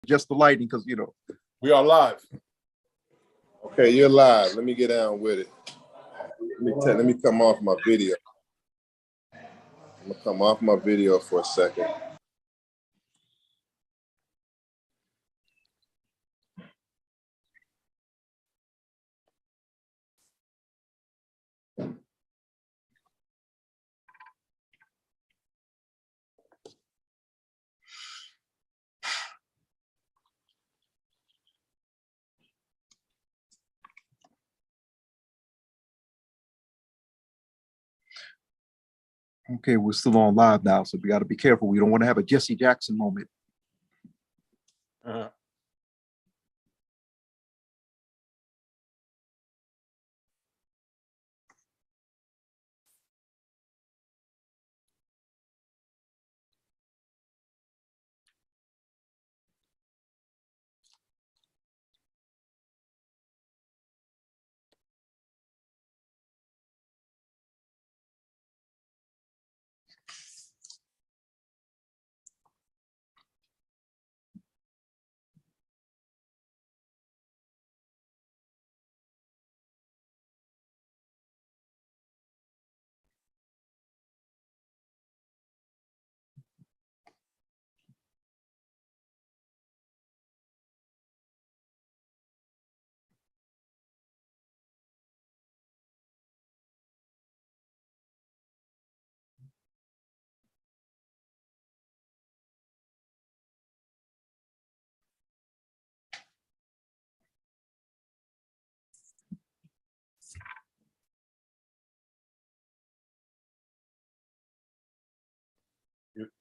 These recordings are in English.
adjust the lighting because, you know. We are live. Okay, you're live. Let me get down with it. Let me come off my video. I'm gonna come off my video for a second. Okay, we're still on live now, so we got to be careful. We don't want to have a Jesse Jackson moment.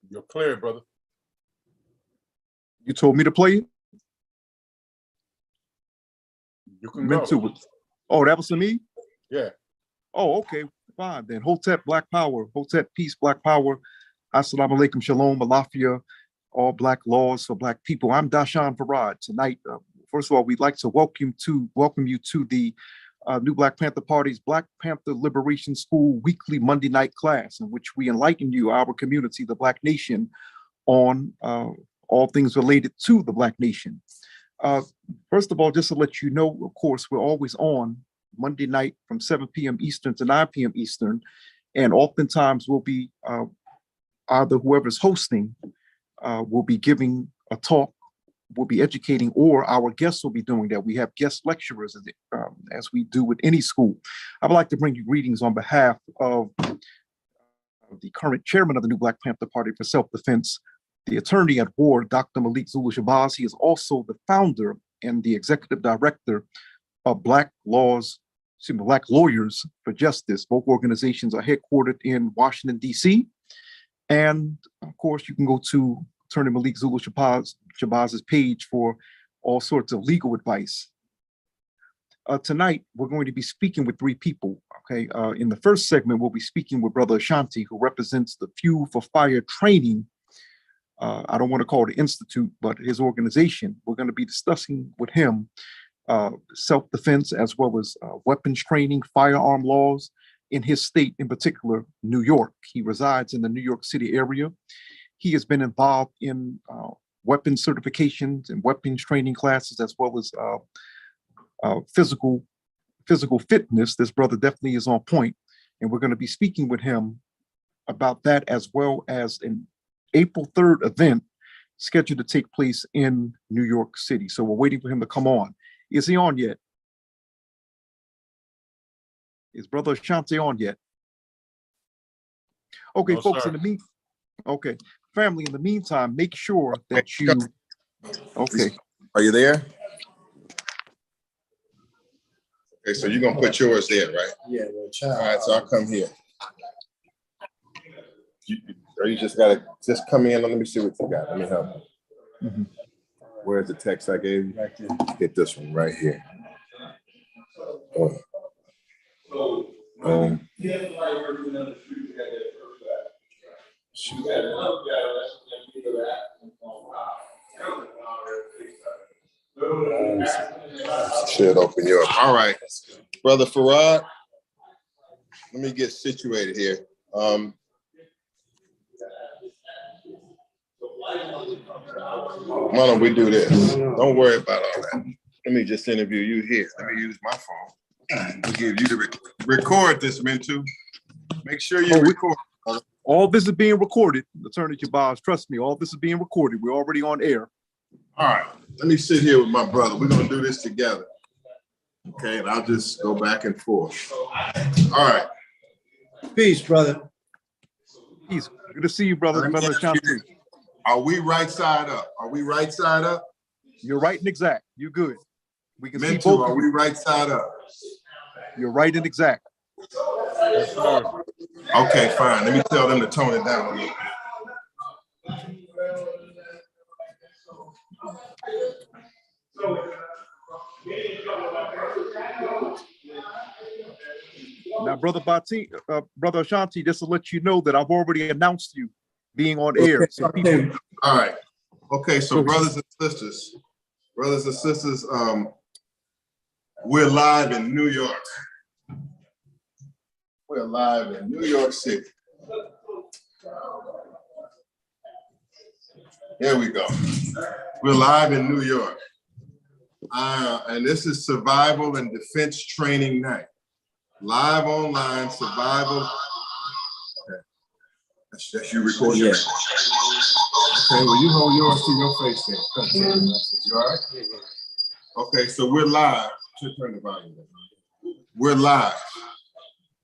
You're clear, brother. You told me to play it? You can go. Oh, that was for me? Yeah. Oh, okay, fine then. Hotep, Black Power. Hotep, peace, Black Power. Assalamu alaikum, shalom, alafia, all Black laws for Black people. I'm Dashan Farad. Tonight, first of all, we'd like to welcome you to the New Black Panther Party's Black Panther Liberation School weekly Monday night class, in which we enlighten you, our community, the Black Nation, on all things related to the Black Nation. First of all, just to let you know, of course, we're always on Monday night from 7 p.m. Eastern to 9 p.m. Eastern, and oftentimes we'll be either whoever's hosting will be giving a talk, will be educating, or our guests will be doing that. We have guest lecturers as we do with any school. I would like to bring you greetings on behalf of the current chairman of the New Black Panther Party for Self-Defense, the attorney at war, Dr. Malik Zulu Shabazz. He is also the founder and the executive director of Black Lawyers for Justice. Both organizations are headquartered in Washington, D.C. And of course, you can go to Attorney Malik Zulu Shabazz's page for all sorts of legal advice. Tonight, we're going to be speaking with three people. Okay, in the first segment, we'll be speaking with Brother Ashanti, who represents the Fuel for Fire training. I don't want to call it an institute, but his organization. We're going to be discussing with him self-defense as well as weapons training, firearm laws in his state, in particular, New York. He resides in the New York City area. He has been involved in weapons certifications and weapons training classes, as well as physical fitness. This brother definitely is on point, and we're going to be speaking with him about that, as well as an April 3rd event scheduled to take place in New York City. So we're waiting for him to come on. Is he on yet? Is Brother Ashanti on yet? Okay, No, folks, sir. in the meantime, okay, family, in the meantime, make sure that you, okay. Are you there? Okay, so you're gonna put yours there, right? Yeah, well, child. All right, so I'll come here. Or you just gotta come in. Let me see what you got. Let me help you. Mm-hmm. Where's the text I gave you? Right there. Hit this one right here. Should open you up. All right, Brother Farad. Let me get situated here. Why don't we do this? Don't worry about all that. Let me just interview you here. Let me use my phone. I'll give you the record this, Mintu. Make sure you record. All this is being recorded, Attorney Jabaz. Trust me, all this is being recorded. We're already on air. All right, let me sit here with my brother. We're gonna do this together. Okay, and I'll just go back and forth. All right. Peace, brother. Peace. Good to see you, brother. Brother Shanti. Are we right side up? Are we right side up? You're right and exact. You're good. We can see Mintu, both. are we right side up? You're right and exact. Yes, sir. Okay, fine. Let me tell them to tone it down a little Now, Brother Brother Ashanti, just to let you know that I've already announced you being on air. So people, All right. Okay, so brothers and sisters, we're live in New York. We're live in New York City. Here we go. We're live in New York. And this is Survival and Defense Training Night. Live online, survival. Okay. That's you recording? Yeah. Okay, well, you hold yours to your face then. You all right? Okay, so we're live. Should turn the volume down. We're live.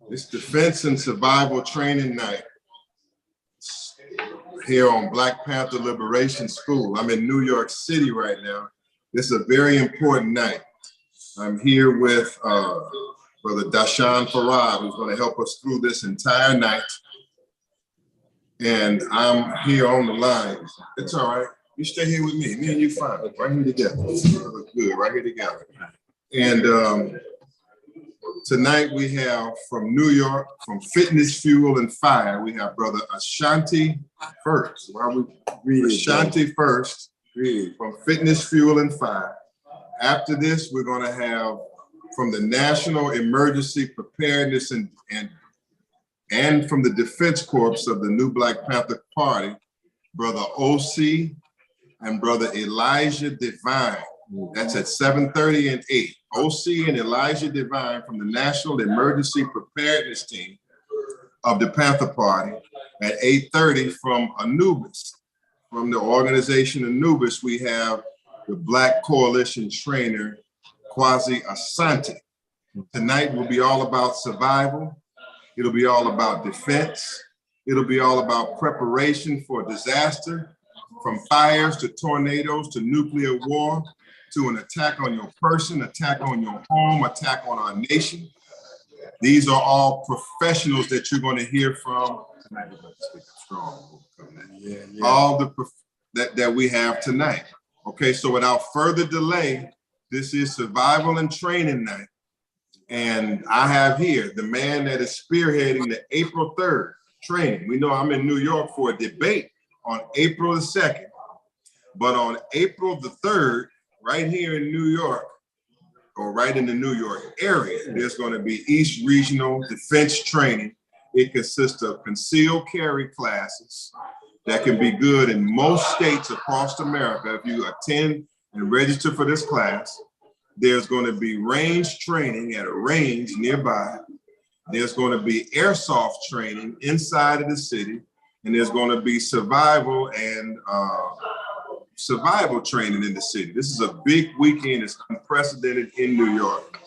It's Defense and Survival Training Night here on Black Panther Liberation School. I'm in New York City right now. This is a very important night. I'm here with Brother Dashawn Farad, who's going to help us through this entire night. And I'm here on the line. It's all right. You stay here with me. Me and you fine. Right here together. Good. Right here together. And tonight we have from New York, from Fitness, Fuel, and Fire, we have Brother Ashanti First. Ashanti First from Fitness, Fuel, and Fire. After this, we're going to have from the National Emergency Preparedness and from the Defense Corps of the New Black Panther Party, Brother OC and Brother Elijah Divine. That's at 7:30 and 8. OC and Elijah Divine from the National Emergency Preparedness Team of the Panther Party. At 8:30 from Anubis. From the organization Anubis, we have the Black Coalition trainer, Kwasi Asante. Tonight will be all about survival. It'll be all about defense. It'll be all about preparation for disaster, from fires to tornadoes to nuclear war, to an attack on your person, attack on your home, attack on our nation. These are all professionals that you're going to hear from. All that we have tonight. Okay, so without further delay, this is Survival and Training Night. And I have here the man that is spearheading the April 3rd training. We know I'm in New York for a debate on April the 2nd, but on April the 3rd, right here in New York, or right in the New York area, there's going to be East Regional Defense Training. It consists of concealed carry classes that can be good in most states across America. If you attend and register for this class, there's going to be range training at a range nearby. There's going to be airsoft training inside of the city, and there's going to be survival and survival training in the city. This is a big weekend. It's unprecedented in New York.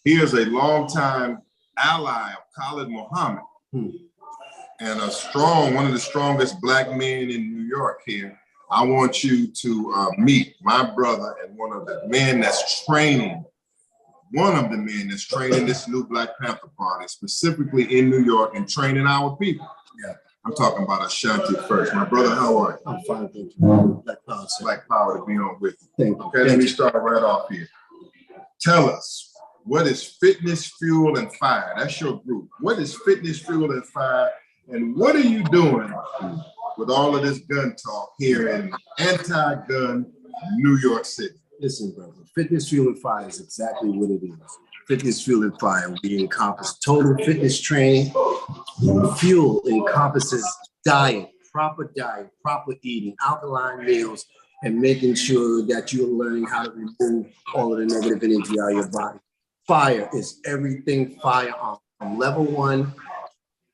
Here's a longtime ally of Khalid Muhammad and one of the strongest Black men in New York here. I want you to meet my brother and one of the men that's training this new Black Panther Party, specifically in New York, and training our people. Yeah. I'm talking about Ashanti First. My brother, how are you? I'm fine, thank you. Black Power to be on with you. Thank you. Okay, let me start right off here. Tell us, what is Fitness, Fuel, and Fire? That's your group. What is Fitness, Fuel, and Fire? And what are you doing with all of this gun talk here in anti-gun New York City? Listen, brother, Fitness, Fuel, and Fire is exactly what it is. Fitness, Fuel, and Fire, we encompass total fitness training. Fuel encompasses diet, proper eating, alkaline meals, and making sure that you're learning how to remove all of the negative energy out of your body. Fire is everything firearm, from level 1,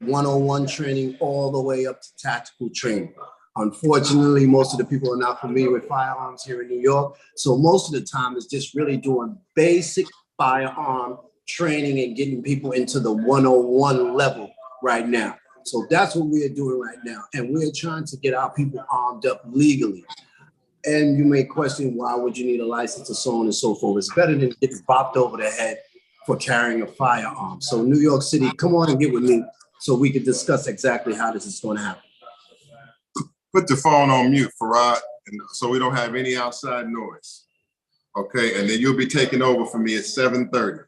101 training, all the way up to tactical training. Unfortunately, most of the people are not familiar with firearms here in New York. So most of the time it's just really doing basic firearm training and getting people into the 101 level right now. So that's what we are doing right now. And we're trying to get our people armed up legally. And you may question, why would you need a license and so on and so forth? It's better than getting bopped over the head for carrying a firearm. So New York City, come on and get with me so we can discuss exactly how this is going to happen. Put the phone on mute, Farad, and so we don't have any outside noise. Okay, and then you'll be taking over for me at 7:30.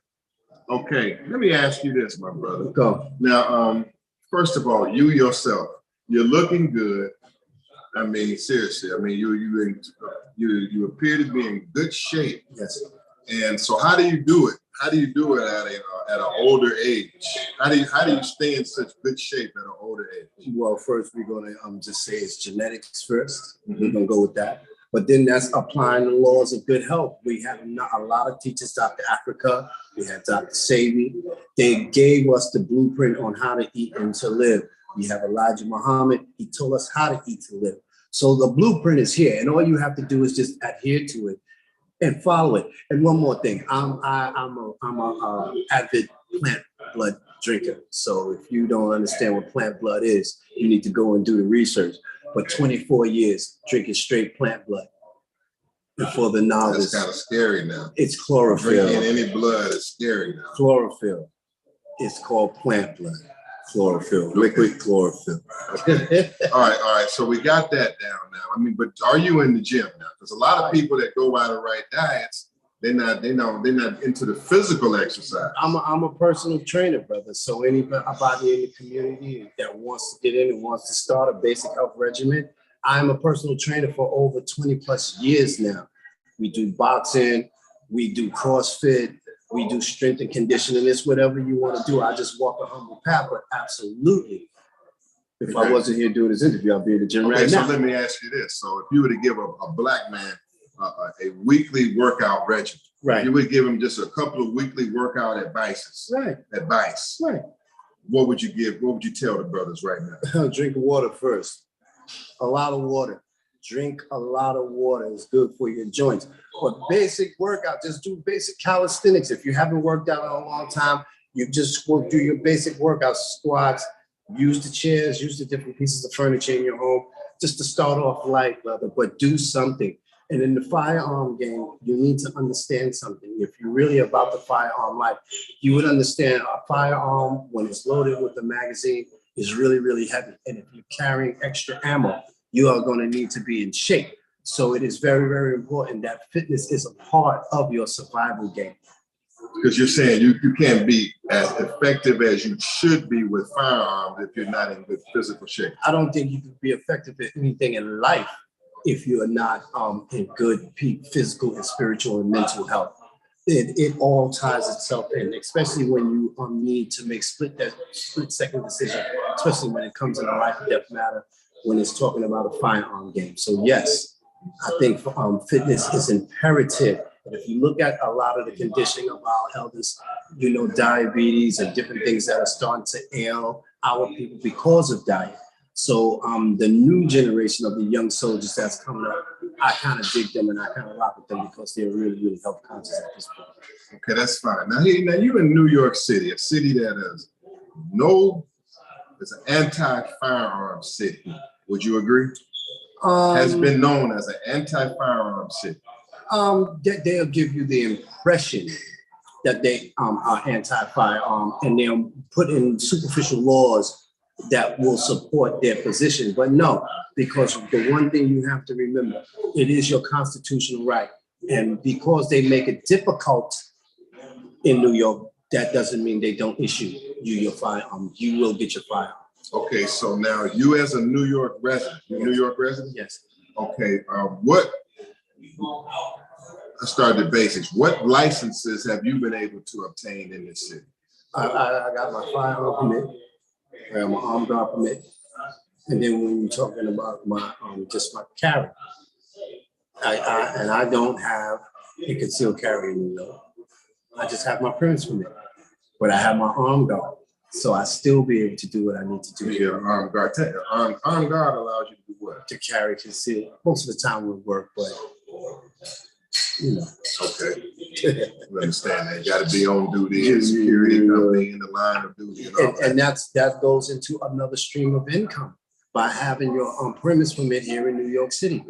Okay, let me ask you this, my brother. Go. Now, first of all, you yourself, you're looking good. I mean, seriously, I mean, you appear to be in good shape. Yes. And so how do you do it? How do you do it at an older age? How do you stay in such good shape at an older age? Well, first we're going to just say it's genetics first. We're going to go with that. But then that's applying the laws of good health. We have a lot of teachers, Dr. Africa, we have Dr. Sabi. They gave us the blueprint on how to eat and to live. We have Elijah Muhammad. He told us how to eat to live. So the blueprint is here, and all you have to do is just adhere to it and follow it. And one more thing, I'm a avid plant blood drinker. So if you don't understand what plant blood is, you need to go and do the research. For 24 years, drinking straight plant blood. Before the novice. That's kind of scary now. It's chlorophyll. Drinking any blood is scary now. Chlorophyll. It's called plant blood. Chlorophyll, liquid chlorophyll. All right. So we got that down now. I mean, but are you in the gym now? Because a lot of people that go by the right diets, they're not into the physical exercise. I'm a personal trainer, brother. So anybody in the community that wants to get in and wants to start a basic health regimen, I'm a personal trainer for over 20 plus years now. We do boxing, we do CrossFit, we do strength and conditioning. It's whatever you want to do. I just walk a humble path, but absolutely. If I wasn't here doing this interview, I'd be in the gym right now. So let me ask you this. So if you were to give a black man a weekly workout regimen, right, you would give him just a couple of weekly workout advices. Right. Advice. Right. What would you give? What would you tell the brothers right now? Drink water first. A lot of water. Drink a lot of water. It's good for your joints. But basic workout, just do basic calisthenics. If you haven't worked out in a long time, you just go do your basic workout, squats, use the chairs, use the different pieces of furniture in your home, just to start off light, brother, but do something. And in the firearm game, you need to understand something. If you're really about the firearm life, you would understand a firearm, when it's loaded with the magazine, is really, really heavy. And if you're carrying extra ammo, you are going to need to be in shape. So it is very, very important that fitness is a part of your survival game. Because you're saying you can't be as effective as you should be with firearms if you're not in good physical shape. I don't think you can be effective at anything in life if you are not in good peak physical and spiritual and mental health. It all ties itself in, especially when you need to make split second decision, especially when it comes in a life or death matter, when it's talking about a firearm game. So yes, I think fitness is imperative. And if you look at a lot of the conditioning of our elders, diabetes and different things that are starting to ail our people because of diet. So the new generation of the young soldiers that's coming up, I kind of dig them and I kind of rock with them because they're really, really health conscious at this point. Okay, that's fine. Now you're in New York City, a city that is it's an anti-firearm city. Would you agree? Has been known as an anti-firearm city. They'll give you the impression that they are anti-firearm, and they'll put in superficial laws that will support their position. But no, because the one thing you have to remember, it is your constitutional right. And because they make it difficult in New York, that doesn't mean they don't issue you your firearm. You will get your firearm. Okay, so now you as a New York resident, New York resident? Yes. Okay, let's start the basics. What licenses have you been able to obtain in this city? I got my firearm permit. I have my armed guard permit. And then when you're talking about my just my carry, And I don't have a concealed carry in New York. I just have my permits permit, but I have my armed guard. So I still be able to do what I need to do. Yeah, armed guard. Armed guard allows you to do what? To carry concealed. Most of the time we work, but you know. Okay. You understand that. You got to be on duty and security company in the line of duty and all that. And that goes into another stream of income by having your on-premise permit here in New York City.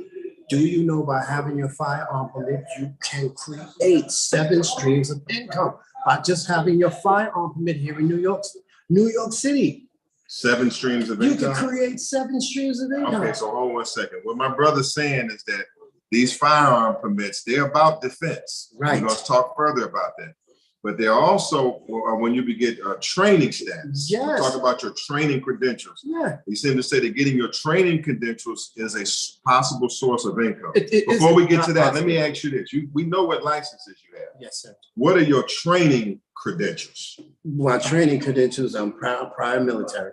Do you know by having your firearm permit, you can create 7 streams of income by just having your firearm permit here in New York City? 7 streams of You income? can create 7 streams of income. Okay, so hold 1 second. What my brother's saying is that these firearm permits, they're about defense. Right. We're going to talk further about that. But they're also, when you get training status, Yes. we'll talk about your training credentials. Yeah. You seem to say that getting your training credentials is a possible source of income. It Before we get to that, possible. let me ask you this. We know what licenses you have. Yes, sir. What are your training credentials? My training credentials, I'm prior military.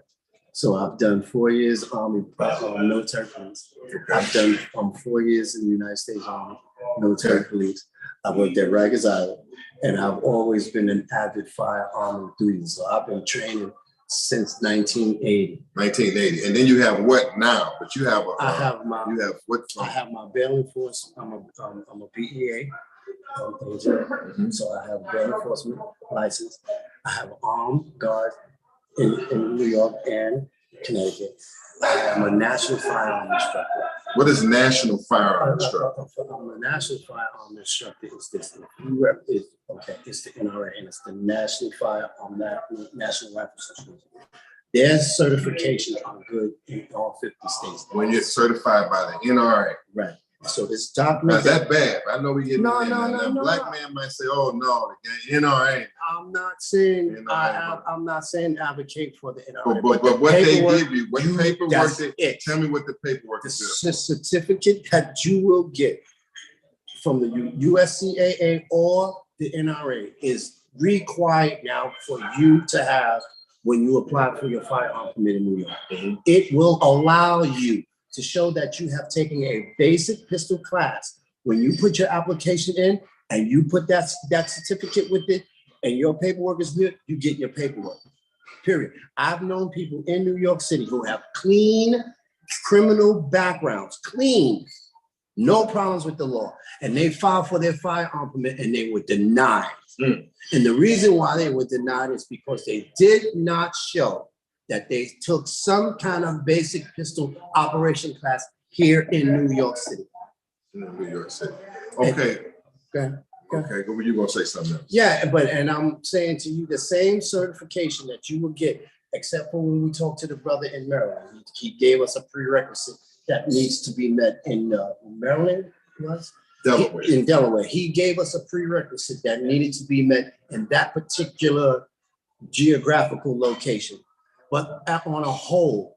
So I've done 4 years Army military police. I've done 4 years in the United States Army military police. I worked at Rikers Island, and I've always been an avid firearm enthusiast. So I've been training since 1980. 1980. And then you have what now? But you have I have my what? I have my bail enforcement. I'm a BEA agent, so I have bail enforcement license. I have an armed guard in New York and Connecticut. I am a national firearm instructor. What is national firearm instructor? I'm a national firearm instructor. It's this. It's the NRA, and it's the National Firearm National Rifle Association. Their certifications are good in all 50 states. When you're certified by the NRA. Right. So this Now, document. is that bad? I know we get No. Black man might say, "Oh no, the NRA." I'm not saying NRA. I'm not saying advocate for the NRA. But what they give you, what paperwork? That's it. Tell me what the paperwork The is. certificate that you will get from the USCAA or the NRA is required now for you to have when you apply for your firearm permit in New York. It will allow you to show that you have taken a basic pistol class. When you put your application in and you put that certificate with it and your paperwork is good, you get your paperwork, period. I've known people in New York City who have clean criminal backgrounds, clean, no problems with the law. And they filed for their firearm permit and they were denied. And the reason why they were denied is because they did not show that they took some kind of basic pistol operation class here in New York City. New York City. Okay. Okay. Okay. But you gonna say something else? Yeah, and I'm saying to you, the same certification that you will get, except for when we talked to the brother in Maryland, he gave us a prerequisite that needs to be met in Maryland, was? Delaware. In Delaware. He gave us a prerequisite that needed to be met in that particular geographical location. But on a whole,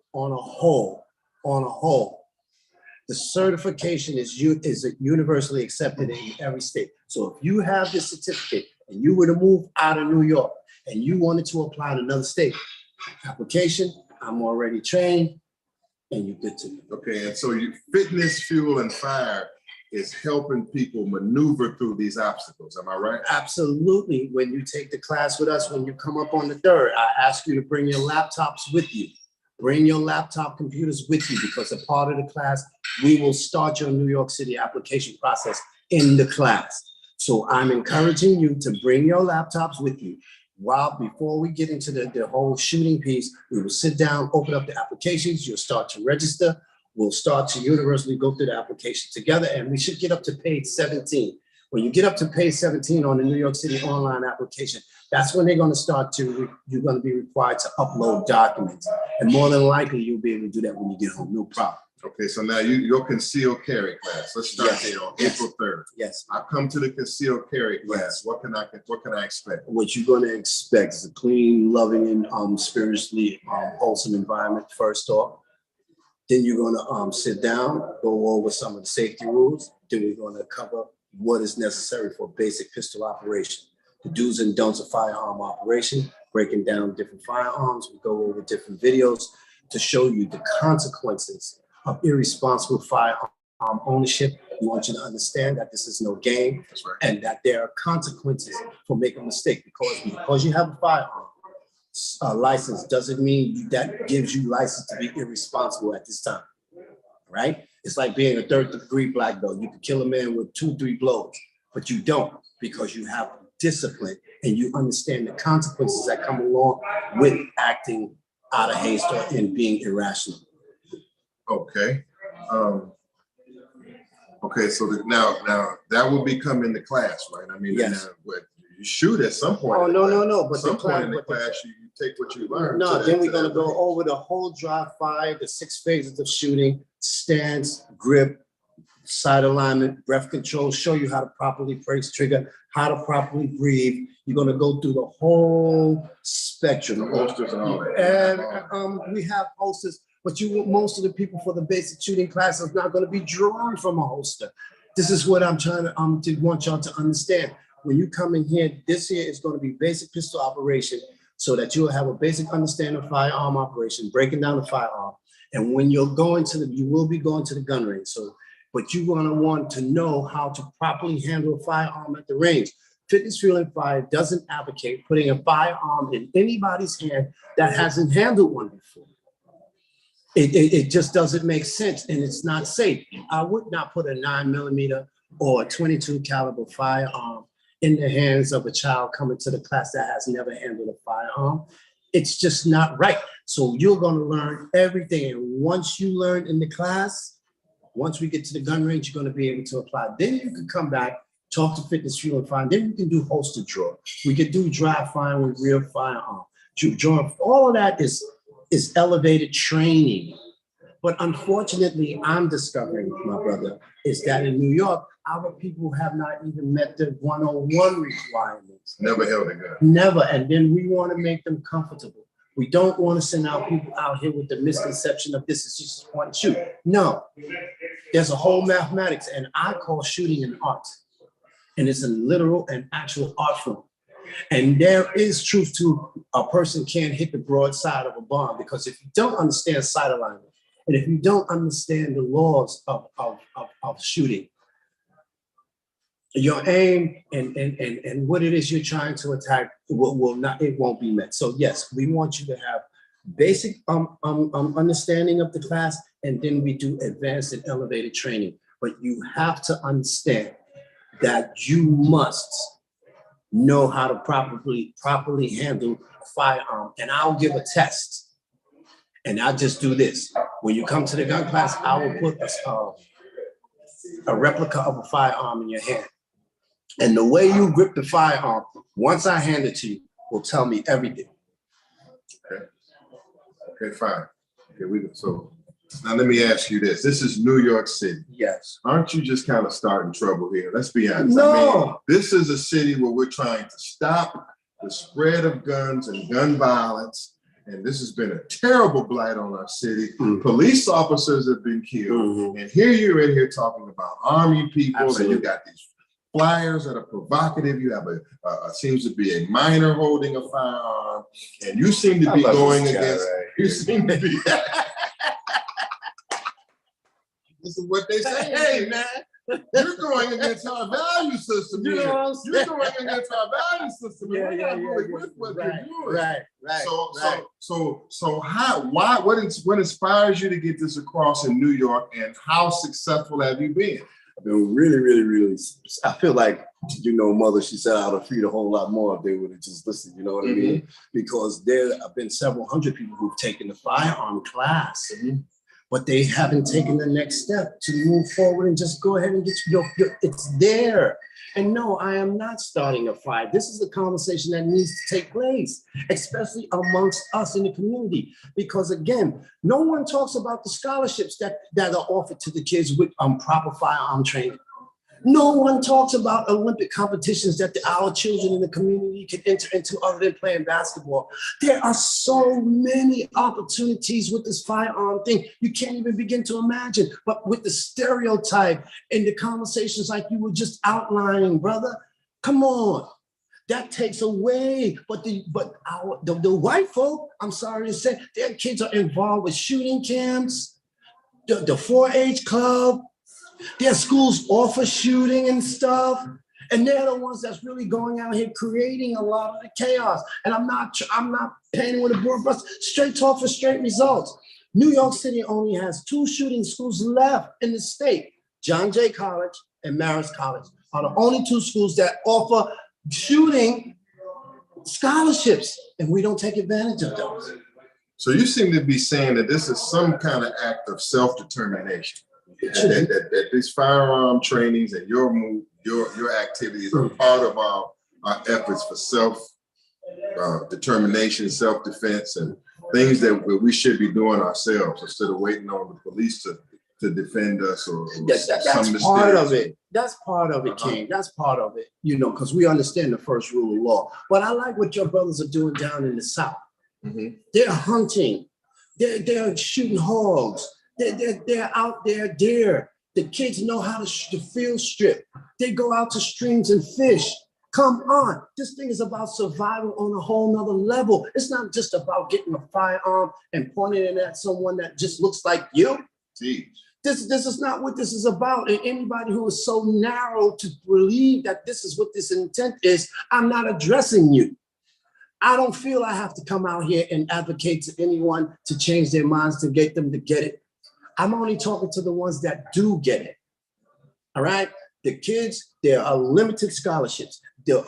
the certification is universally accepted in every state. So if you have this certificate and you were to move out of New York and you wanted to apply in another state, application, I'm already trained, and you're good to go. Okay, and so fitness, fuel, and fire is helping people maneuver through these obstacles. Am I right? Absolutely. When you take the class with us, when you come up on the 3rd, I ask you to bring your laptops with you. Bring your laptop computers with you because a part of the class, we will start your New York City application process in the class. So I'm encouraging you to bring your laptops with you. Before we get into the whole shooting piece, we will sit down, open up the applications, you'll start to register. We'll start to universally go through the application together, and we should get up to page 17. When you get up to page 17 on the New York City online application, that's when they're going to you're going to be required to upload documents. And more than likely, you'll be able to do that when you get home, no problem. Okay, so now your concealed carry class. Let's start there on April 3rd. Yes. I come to the concealed carry class. What can I expect? What you're going to expect is a clean, loving, and spiritually wholesome environment, first off. Then you're going to sit down, go over some of the safety rules. Then we're going to cover what is necessary for basic pistol operation, the do's and don'ts of firearm operation, breaking down different firearms. We go over different videos to show you the consequences of irresponsible firearm ownership. We want you to understand that this is no game. That's right. And that there are consequences for making a mistake, because you have a firearm license doesn't mean that gives you license to be irresponsible at this time, right? It's like being a third-degree black belt. You can kill a man with 2-3 blows, but you don't, because you have discipline and you understand the consequences that come along with acting out of haste or in being irrational. Okay. Okay, so now that will become in the class, right? I mean, Yes. You shoot at some point. Oh, no. But some point in the class, you take what you learn. No, then we're gonna go over the whole dry fire, the 6 phases of shooting: stance, grip, sight alignment, breath control, show you how to properly brace trigger, how to properly breathe. You're gonna go through the whole spectrum. The holsters and all that. And we have holsters, but most of the people for the basic shooting class is not gonna be drawn from a holster. This is what I'm trying to want y'all to understand. When you come in here, this here is gonna be basic pistol operation, so that you'll have a basic understanding of firearm operation, breaking down the firearm. And when you're going you will be going to the gun range. But you're gonna want to know how to properly handle a firearm at the range. Fitness Fuel and Fire doesn't advocate putting a firearm in anybody's hand that hasn't handled one before. It just doesn't make sense, and it's not safe. I would not put a 9mm or a 22 caliber firearm in the hands of a child coming to the class that has never handled a firearm. It's just not right. So you're gonna learn everything. And once you learn in the class, once we get to the gun range, you're gonna be able to apply. Then you can come back, talk to Fitness Fuel and Fire. Then we can do holster draw. We can do dry fire with real firearm. All of that is elevated training. But unfortunately, I'm discovering, my brother, is that in New York, our people have not even met the 101 requirements. Never held a gun. Never. And then we want to make them comfortable. We don't want to send out people out here with the misconception of this is just a point and shoot. No, there's a whole mathematics, and I call shooting an art. And it's a literal and actual art form. And there is truth to a person can't hit the broadside of a bomb, because if you don't understand sight alignment, and if you don't understand the laws of shooting, your aim and what it is you're trying to attack it won't be met. So yes, we want you to have basic understanding of the class, and then we do advanced and elevated training. But you have to understand that you must know how to properly handle a firearm. And I'll give a test, and I'll just do this. When you come to the gun class, I will put a replica of a firearm in your hand. And the way you grip the firearm, once I hand it to you, will tell me everything. Okay, fine. Okay, so now let me ask you this. This is New York City. Yes. Aren't you just kind of starting trouble here? Let's be honest. No. I mean, this is a city where we're trying to stop the spread of guns and gun violence. And this has been a terrible blight on our city. Mm-hmm. Police officers have been killed. Mm-hmm. And here you're in here talking about army people. Absolutely. And you got these flyers that are provocative. You have seems to be a minor holding a firearm. And you seem to be going against, right? You seem to be. This is what they say. Hey, man. You're going against our value system. You know what I'm saying? You're going against our value system. Yeah. With what you're doing. Right. So what inspires you to get this across in New York, and how successful have you been? I've been really, I feel like, mother, she said I would have freed a whole lot more if they would have just listened, you know what I mean? Because there have been several hundred people who've taken the firearm class. Mm-hmm. But they haven't taken the next step to move forward and just go ahead and get it's there. And no, I am not starting a fight. This is a conversation that needs to take place, especially amongst us in the community. Because again, no one talks about the scholarships that are offered to the kids with proper firearm training. No one talks about Olympic competitions that our children in the community can enter into other than playing basketball. There are so many opportunities with this firearm thing. You can't even begin to imagine. But with the stereotype and the conversations like you were just outlining, brother, come on. That takes away. But the white folk, I'm sorry to say, their kids are involved with shooting camps, the 4-H club, Their schools offer shooting and stuff. And they're the ones that's really going out here creating a lot of the chaos. And I'm not painting with a broad brush. Straight talk for straight results. New York City only has 2 shooting schools left in the state. John Jay College and Marist College are the only 2 schools that offer shooting scholarships, and we don't take advantage of those. So you seem to be saying that this is some kind of act of self-determination. That these firearm trainings and your activities are part of our efforts for self-determination, self-defense, and things that we should be doing ourselves instead of waiting on the police to defend us or that's part of it. That's part of it, King. That's part of it, because we understand the first rule of law. But I like what your brothers are doing down in the South. Mm-hmm. They're hunting. They're shooting hogs. They're out there deer. The kids know how to field strip. They go out to streams and fish. Come on. This thing is about survival on a whole nother level. It's not just about getting a firearm and pointing it at someone that just looks like you. Jeez. This is not what this is about. And anybody who is so narrow to believe that this is what this intent is, I'm not addressing you. I don't feel I have to come out here and advocate to anyone to change their minds to get them to get it. I'm only talking to the ones that do get it. All right? The kids, there are limited scholarships. The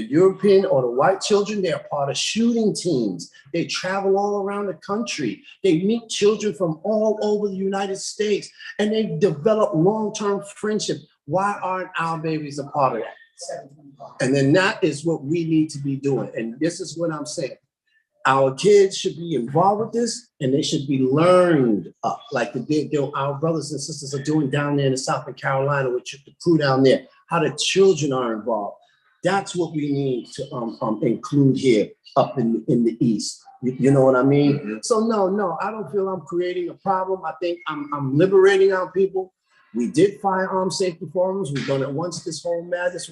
European or the white children, they're part of shooting teams. They travel all around the country. They meet children from all over the United States, and they develop long-term friendship. Why aren't our babies a part of that? And then that is what we need to be doing. And this is what I'm saying. Our kids should be involved with this, and they should be learned up like our brothers and sisters are doing down there in the South Carolina with the crew down there, how the children are involved. That's what we need to include here up in the East. You know what I mean? Mm-hmm. So no, I don't feel I'm creating a problem. I think I'm liberating our people. We did firearm safety forums. We've done it once. This whole madness,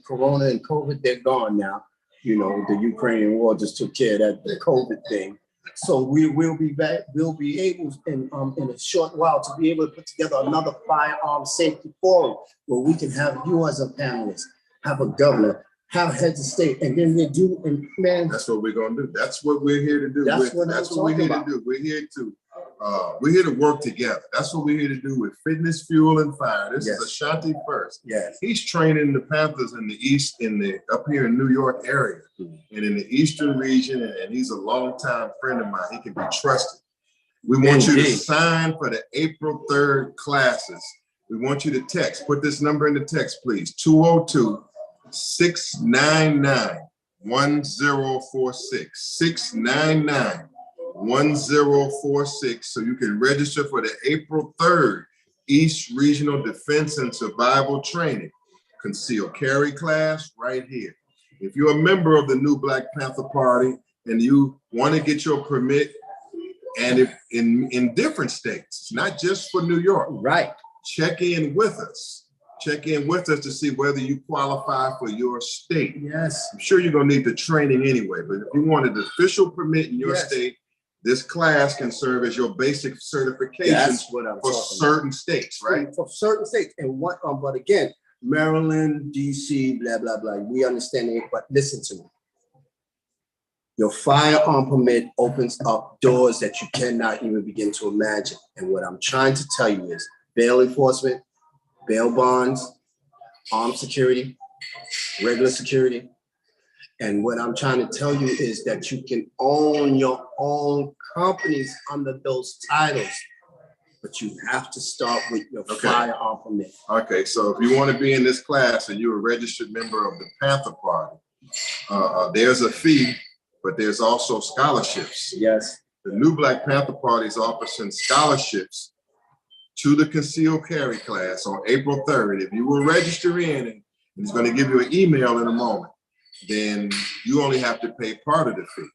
Corona and COVID, they're gone now. The Ukrainian war just took care of that COVID thing. So we will be back. We'll be able in a short while to be able to put together another firearm safety forum where we can have you as a panelist, have a governor, have heads of state, and then they do. And man, that's what we're gonna do. That's what we're here to do. That's what we're here to do. We're here to work together. That's what we're here to do with Fitness, Fuel, and Fire. This is Ashanti First. Yes. He's training the Panthers in the East, up here in New York area, and in the Eastern region, and he's a longtime friend of mine. He can be trusted. We want you to sign for the April 3rd classes. We want you to text. Put this number in the text, please. 202-699-1046. 699-1046. So you can register for the April 3rd East Regional Defense and Survival Training Concealed Carry class right here. If you're a member of the new Black Panther Party and you want to get your permit, and if in different states, not just for New York, right? Check in with us. Check in with us to see whether you qualify for your state. Yes. I'm sure you're going to need the training anyway, but if you want an official permit in your state, this class can serve as your basic certification for certain states, right? For certain states. And but again, Maryland, DC, blah, blah, blah. We understand it, but listen to me. Your firearm permit opens up doors that you cannot even begin to imagine. And what I'm trying to tell you is bail enforcement, bail bonds, armed security, regular security. And what I'm trying to tell you is that you can own your own companies under those titles, but you have to start with your firearm permit. Okay, so if you want to be in this class and you're a registered member of the Panther Party, there's a fee, but there's also scholarships. Yes. The new Black Panther Party is offering scholarships to the concealed carry class on April 3rd. If you will register in, and it's going to give you an email in a moment, then you only have to pay part of the fee.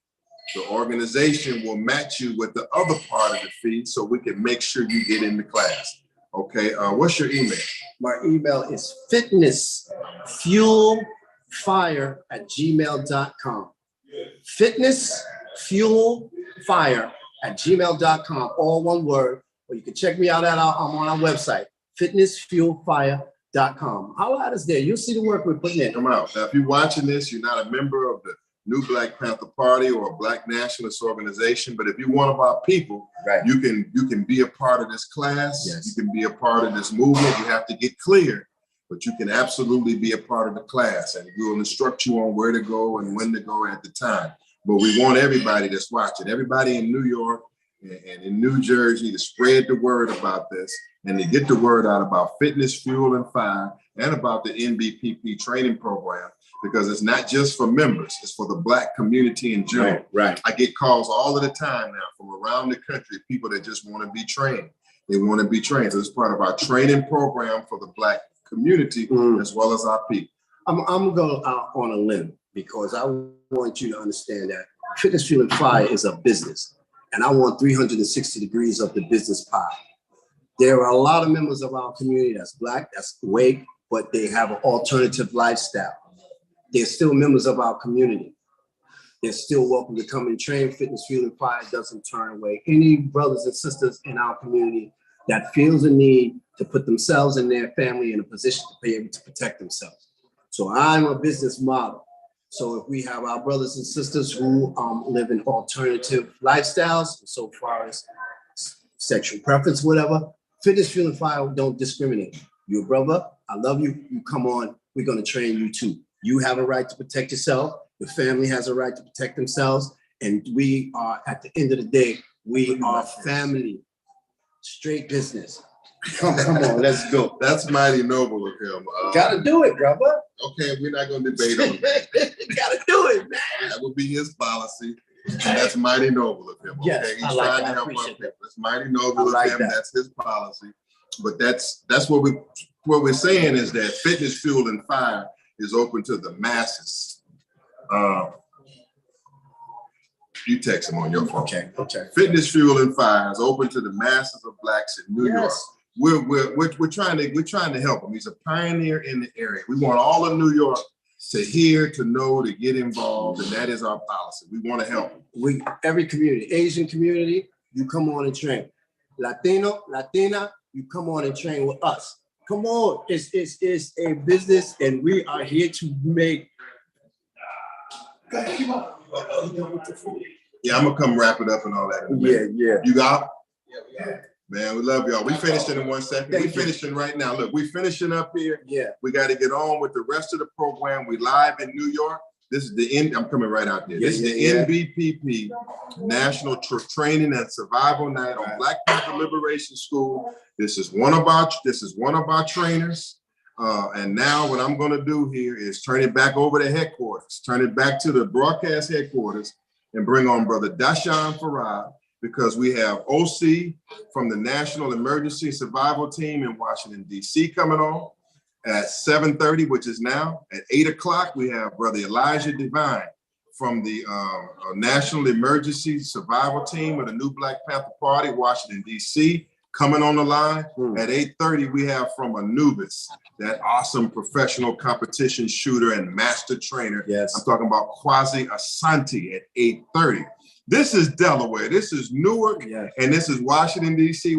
The organization will match you with the other part of the fee so we can make sure you get in the class. Okay, what's your email? My email is fitnessfuelfire@gmail.com. Fitnessfuelfire@gmail.com, all one word. or you can check me out I'm on our website, fitnessfuelfire.com. Holla at us there. You'll see the work we're putting in. Come out. Now, if you're watching this, you're not a member of the New Black Panther Party or a Black nationalist organization, but if you're one of our people, Right. you can be a part of this class. Yes. You can be a part of this movement. You have to get clear, but you can absolutely be a part of the class, and we will instruct you on where to go and when to go at the time. But we want everybody that's watching, everybody in New York and in New Jersey, to spread the word about this and to get the word out about Fitness, Fuel, and Fire and about the NBPP training program, because it's not just for members, it's for the Black community in general. Right. I get calls all of the time now from around the country, people that just want to be trained. They want to be trained. So it's part of our training program for the Black community as well as our people. I'm gonna go out on a limb because I want you to understand that Fitness, Fuel, and Fire is a business, and I want 360 degrees of the business pie. There are a lot of members of our community that's Black, that's awake, but they have an alternative lifestyle. They're still members of our community. They're still welcome to come and train. Fitness, Fuel, and Fire doesn't turn away any brothers and sisters in our community that feels a need to put themselves and their family in a position to be able to protect themselves. So I'm a business model. So if we have our brothers and sisters who live in alternative lifestyles, so far as sexual preference, whatever, Fitness, Fuel, and Fire don't discriminate. You're a brother, I love you, you come on, we're gonna train you too. You have a right to protect yourself, your family has a right to protect themselves, and we are, at the end of the day, we are family, straight business. Come on, let's go. That's mighty noble of him. Gotta do it, brother. Okay, we're not going to debate on that. Gotta do it, man. That would be his policy. And that's mighty noble of him. Okay? Yes, He's I like trying that. to I help our appreciate people. that. That's mighty noble I like of him. that. That's his policy. But that's what we're saying is that Fitness, Fuel, and Fire is open to the masses. You text him on your phone. Okay. Fitness, Fuel, and Fire is open to the masses of Blacks in New York. Yes. We're trying to help him. He's a pioneer in the area. We want all of New York to hear, to know, to get involved, and that is our policy. We want to help him. Every community, Asian community, you come on and train. Latino, Latina, you come on and train with us. Come on, it's a business, and we are here to make. Yeah, I'm gonna come wrap it up and all that. in a minute. Yeah. You got? Man, we love y'all. We finishing in 1 second. Thank We you. finishing right now. Look, we finishing up here. Yeah. We got to get on with the rest of the program. We live in New York. This is the end. I'm coming right out there. This is the NBPP National Training and Survival Night on Black Panther Liberation School. This is one of our trainers. And now what I'm going to do here is turn it back over to headquarters, turn it back to the broadcast headquarters, and bring on Brother Dashawn Farad, because we have OC from the National Emergency Survival Team in Washington, D.C. coming on at 7:30, which is now. At 8 o'clock, we have Brother Elijah Divine from the National Emergency Survival Team of the New Black Panther Party, Washington, D.C., coming on the line. At 8:30, we have from Anubis, that awesome professional competition shooter and master trainer. Yes. I'm talking about Kwasi Asante at 8:30. This is Delaware, this is Newark, and this is Washington, D.C.,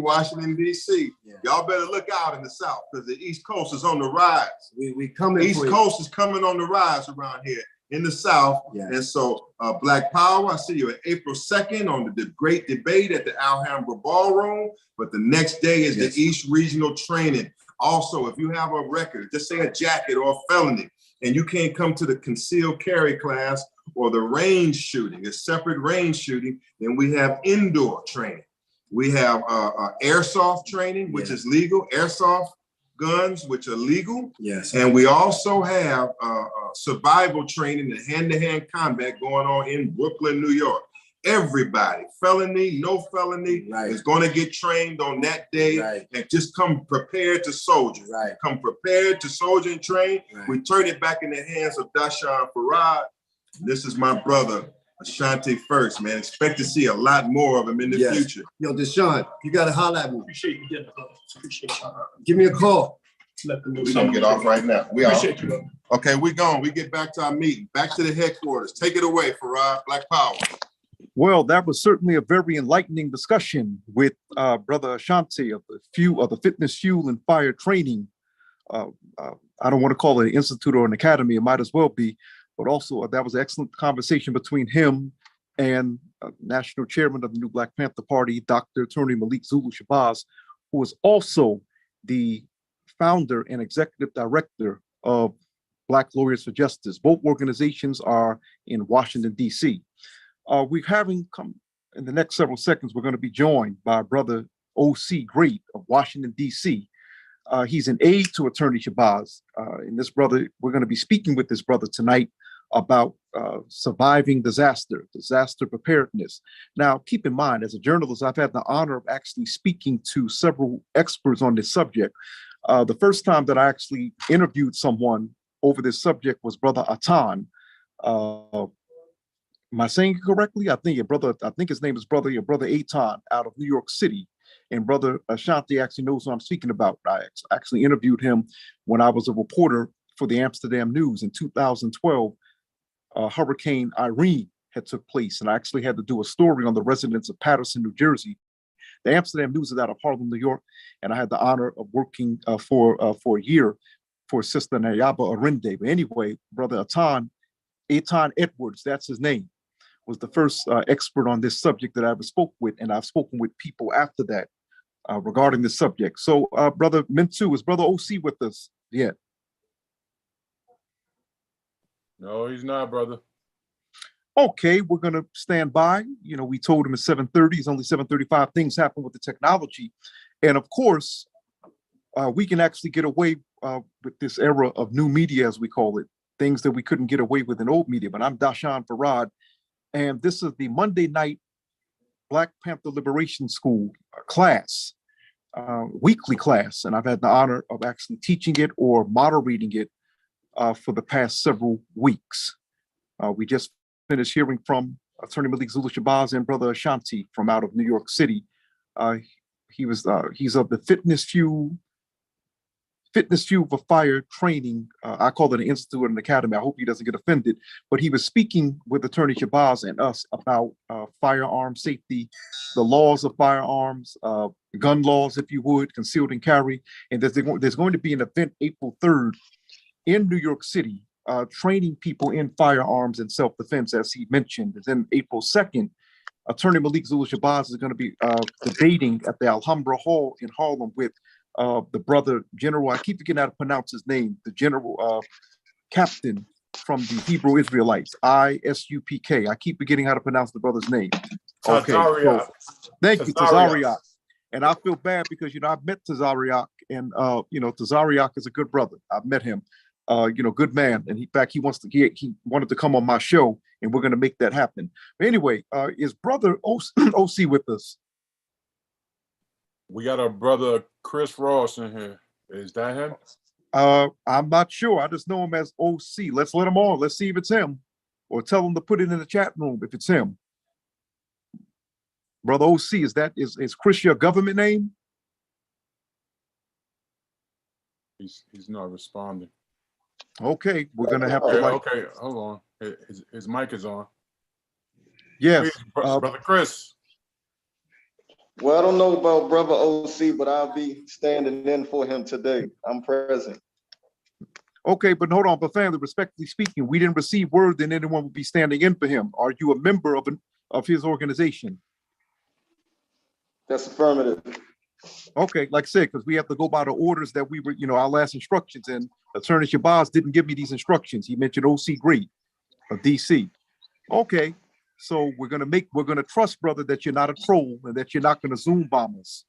Yeah. Y'all better look out in the South, because the East Coast is on the rise. We coming East for you. Coast is coming on the rise around here in the South. Yeah. And so Black Power, I see you at April 2nd on the great debate at the Alhambra Ballroom, but the next day is the East Regional Training. Also, if you have a record, just say a jacket or a felony, and you can't come to the concealed carry class or the range shooting, a separate range shooting, then we have indoor training. We have airsoft training, which is legal, airsoft guns, which are legal. Yes. And we also have survival training and hand-to-hand combat going on in Brooklyn, New York. Everybody, felony, no felony, is going to get trained on that day, and just come prepared to soldier. Come prepared to soldier and train. We turn it back in the hands of Dashawn Farad. This is my brother, Ashanti First, man. Expect to see a lot more of him in the future. Yo, Deshaun, you got to holler at me. Appreciate you. Appreciate you. Give me a call. We're going to get off right now. We are. Okay, we're gone. We get back to our meeting. Back to the headquarters. Take it away, Farad. Black Power. Well, that was certainly a very enlightening discussion with Brother Ashanti of the Fitness Fuel and Fire Training. Uh, I don't want to call it an institute or an academy. It might as well be, but also that was an excellent conversation between him and National Chairman of the New Black Panther Party, Dr. Attorney Malik Zulu Shabazz, who is also the founder and executive director of Black Lawyers for Justice. Both organizations are in Washington, D.C. We're having come in the next several seconds, we're going to be joined by Brother O.C. Great of Washington, D.C. He's an aide to Attorney Shabazz. And this brother, we're going to be speaking with this brother tonight about surviving disaster preparedness. Now, keep in mind, as a journalist, I've had the honor of actually speaking to several experts on this subject. The first time that I actually interviewed someone over this subject was Brother Atan. Am I saying it correctly? I think his name is Brother Atan out of New York City. And Brother Ashanti actually knows what I'm speaking about. I actually interviewed him when I was a reporter for the Amsterdam News in 2012. Hurricane Irene had took place, and I actually had to do a story on the residents of Paterson, New Jersey. The Amsterdam News is out of Harlem, New York, and I had the honor of working for a year for Sister Nayaba Arinde. But anyway, Brother Atan Edwards, that's his name, was the first expert on this subject that I ever spoke with, and I've spoken with people after that regarding this subject. So, Brother Mintu, is Brother OC with us yet? No, he's not, brother. Okay, we're gonna stand by. You know, we told him at 7:30. It's only 7:35. Things happen with the technology, and of course, we can actually get away with this era of new media, as we call it, things that we couldn't get away with in old media. But I'm Dashan Farad, and this is the Monday night Black Panther Liberation School class, weekly class, and I've had the honor of actually teaching it or moderating it for the past several weeks. We just finished hearing from Attorney Malik Zulu Shabazz and Brother Ashanti from out of New York City. He's of the Fitness Fuel for Fire Training. I call it an institute and an academy. I hope he doesn't get offended, but he was speaking with Attorney Shabazz and us about firearm safety, the laws of firearms, gun laws, if you would, concealed and carry. And there's going to be an event April 3rd in New York City, training people in firearms and self-defense, as he mentioned. And then April 2nd, Attorney Malik Zulu Shabazz is going to be debating at the Alhambra Hall in Harlem with the brother General, I keep forgetting how to pronounce his name, the General Captain from the Hebrew Israelites, ISUPK. I keep forgetting how to pronounce the brother's name. Okay, so, thank you, Tazariak. And I feel bad because, I've met Tazariak, and, Tazariak is a good brother. I've met him, good man. And in fact, he wanted to come on my show, and we're going to make that happen. But anyway, is Brother OC with us? We got our brother Chris Ross in here. Is that him? I'm not sure. I just know him as OC. Let's let him on. Let's see if it's him, or tell him to put it in the chat room if it's him. Brother OC, is Chris your government name? He's not responding. Okay, we're gonna have Okay, to okay, hold on. His mic is on. Yes, Please, brother Chris. Well, I don't know about Brother OC, but I'll be standing in for him today. I'm present. Okay, but hold on, but family, respectfully speaking, we didn't receive word that anyone would be standing in for him. Are you a member of his organization? That's affirmative. Okay, like I said, because we have to go by the orders that we were, our last instructions, and Attorney Shabazz didn't give me these instructions. He mentioned OC Great of DC. Okay, so we're gonna trust, brother, that you're not a troll and that you're not gonna Zoom bomb us.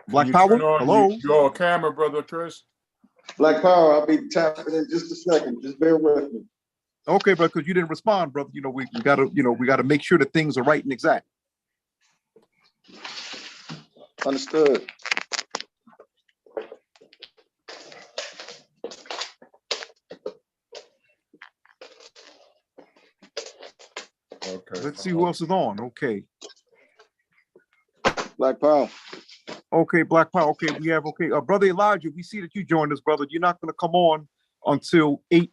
Black Power, hello. Your camera, brother Chris. Black Power, I'll be tapping in just a second. Just bear with me. Okay, bro, because you didn't respond, brother. We gotta make sure that things are right and exact. Understood. Okay. Let's see who else is on. Okay. Black Power. Okay, Black Power. Okay, we have Brother Elijah. We see that you joined us, brother. You're not gonna come on until 8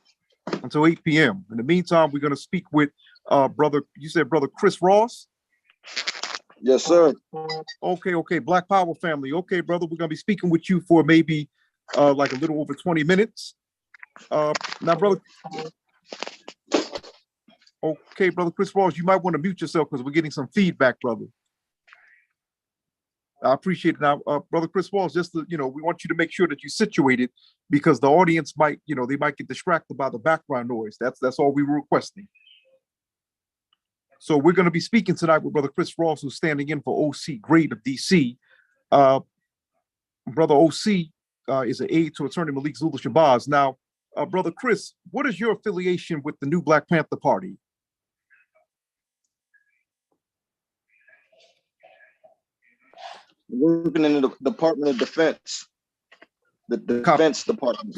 until 8 p.m. In the meantime, we're going to speak with you said brother Chris Ross? Yes, sir. Okay, Black Power family. Okay, brother, we're going to be speaking with you for maybe like a little over 20 minutes. Now, brother. Okay, brother Chris Ross, you might want to mute yourself because we're getting some feedback, brother. I appreciate it. Now, brother Chris Walls, just to, we want you to make sure that you're situated because the audience might, they might get distracted by the background noise. That's all we were requesting. So we're going to be speaking tonight with brother Chris Ross, who's standing in for OC Grade of DC. Brother OC is an aide to Attorney Malik Zula Shabazz. Now, brother Chris, what is your affiliation with the new Black Panther Party? Working in the Department of Defense, the Defense Department.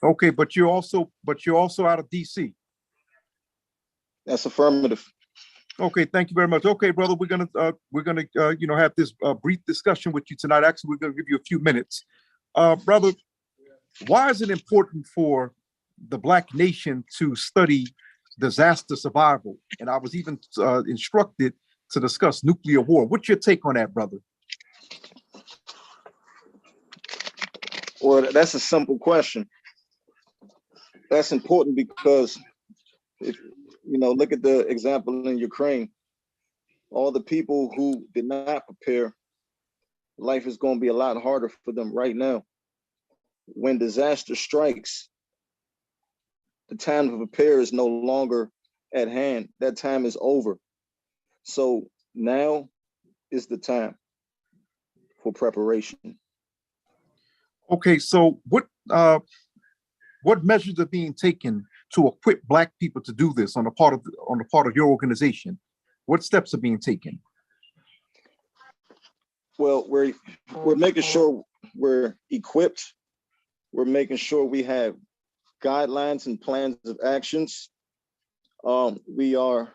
Okay, but you're also out of DC. That's affirmative. Okay, thank you very much. Okay, brother, we're gonna have this brief discussion with you tonight. Actually, we're gonna give you a few minutes, brother. Why is it important for the Black nation to study disaster survival? And I was even instructed to discuss nuclear war. What's your take on that, brother? Well, that's a simple question. That's important because if look at the example in Ukraine. All the people who did not prepare, life is going to be a lot harder for them right now. When disaster strikes, the time to prepare is no longer at hand. That time is over. So now is the time for preparation. Okay, so what measures are being taken to equip Black people to do this on the part of your organization? What steps are being taken? Well, we're making sure we're equipped. We're making sure we have guidelines and plans of actions. We are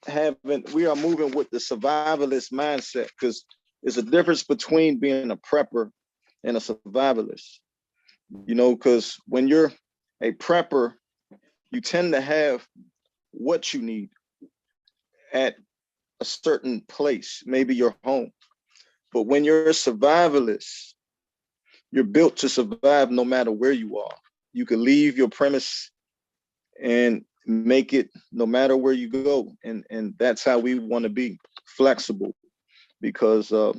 moving with the survivalist mindset because there's a difference between being a prepper and a survivalist. Because when you're a prepper, you tend to have what you need at a certain place, maybe your home. But when you're a survivalist, you're built to survive no matter where you are. You can leave your premise and make it no matter where you go. And that's how we want to be flexible because the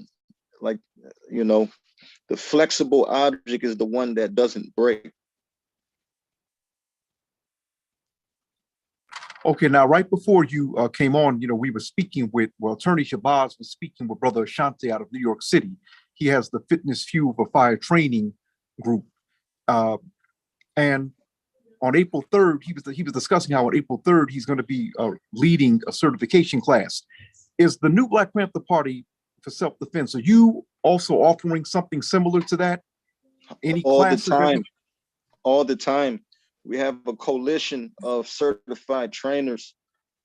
flexible object is the one that doesn't break. Okay, now right before you came on, we were speaking with, Attorney Shabazz was speaking with Brother Ashante out of New York City. He has the Fitness Fuel for Fire training group. And on April 3rd, he was discussing how on April 3rd, he's going to be leading a certification class. Is the new Black Panther Party for self-defense, are you also offering something similar to that? Any classes? All the time. We have a coalition of certified trainers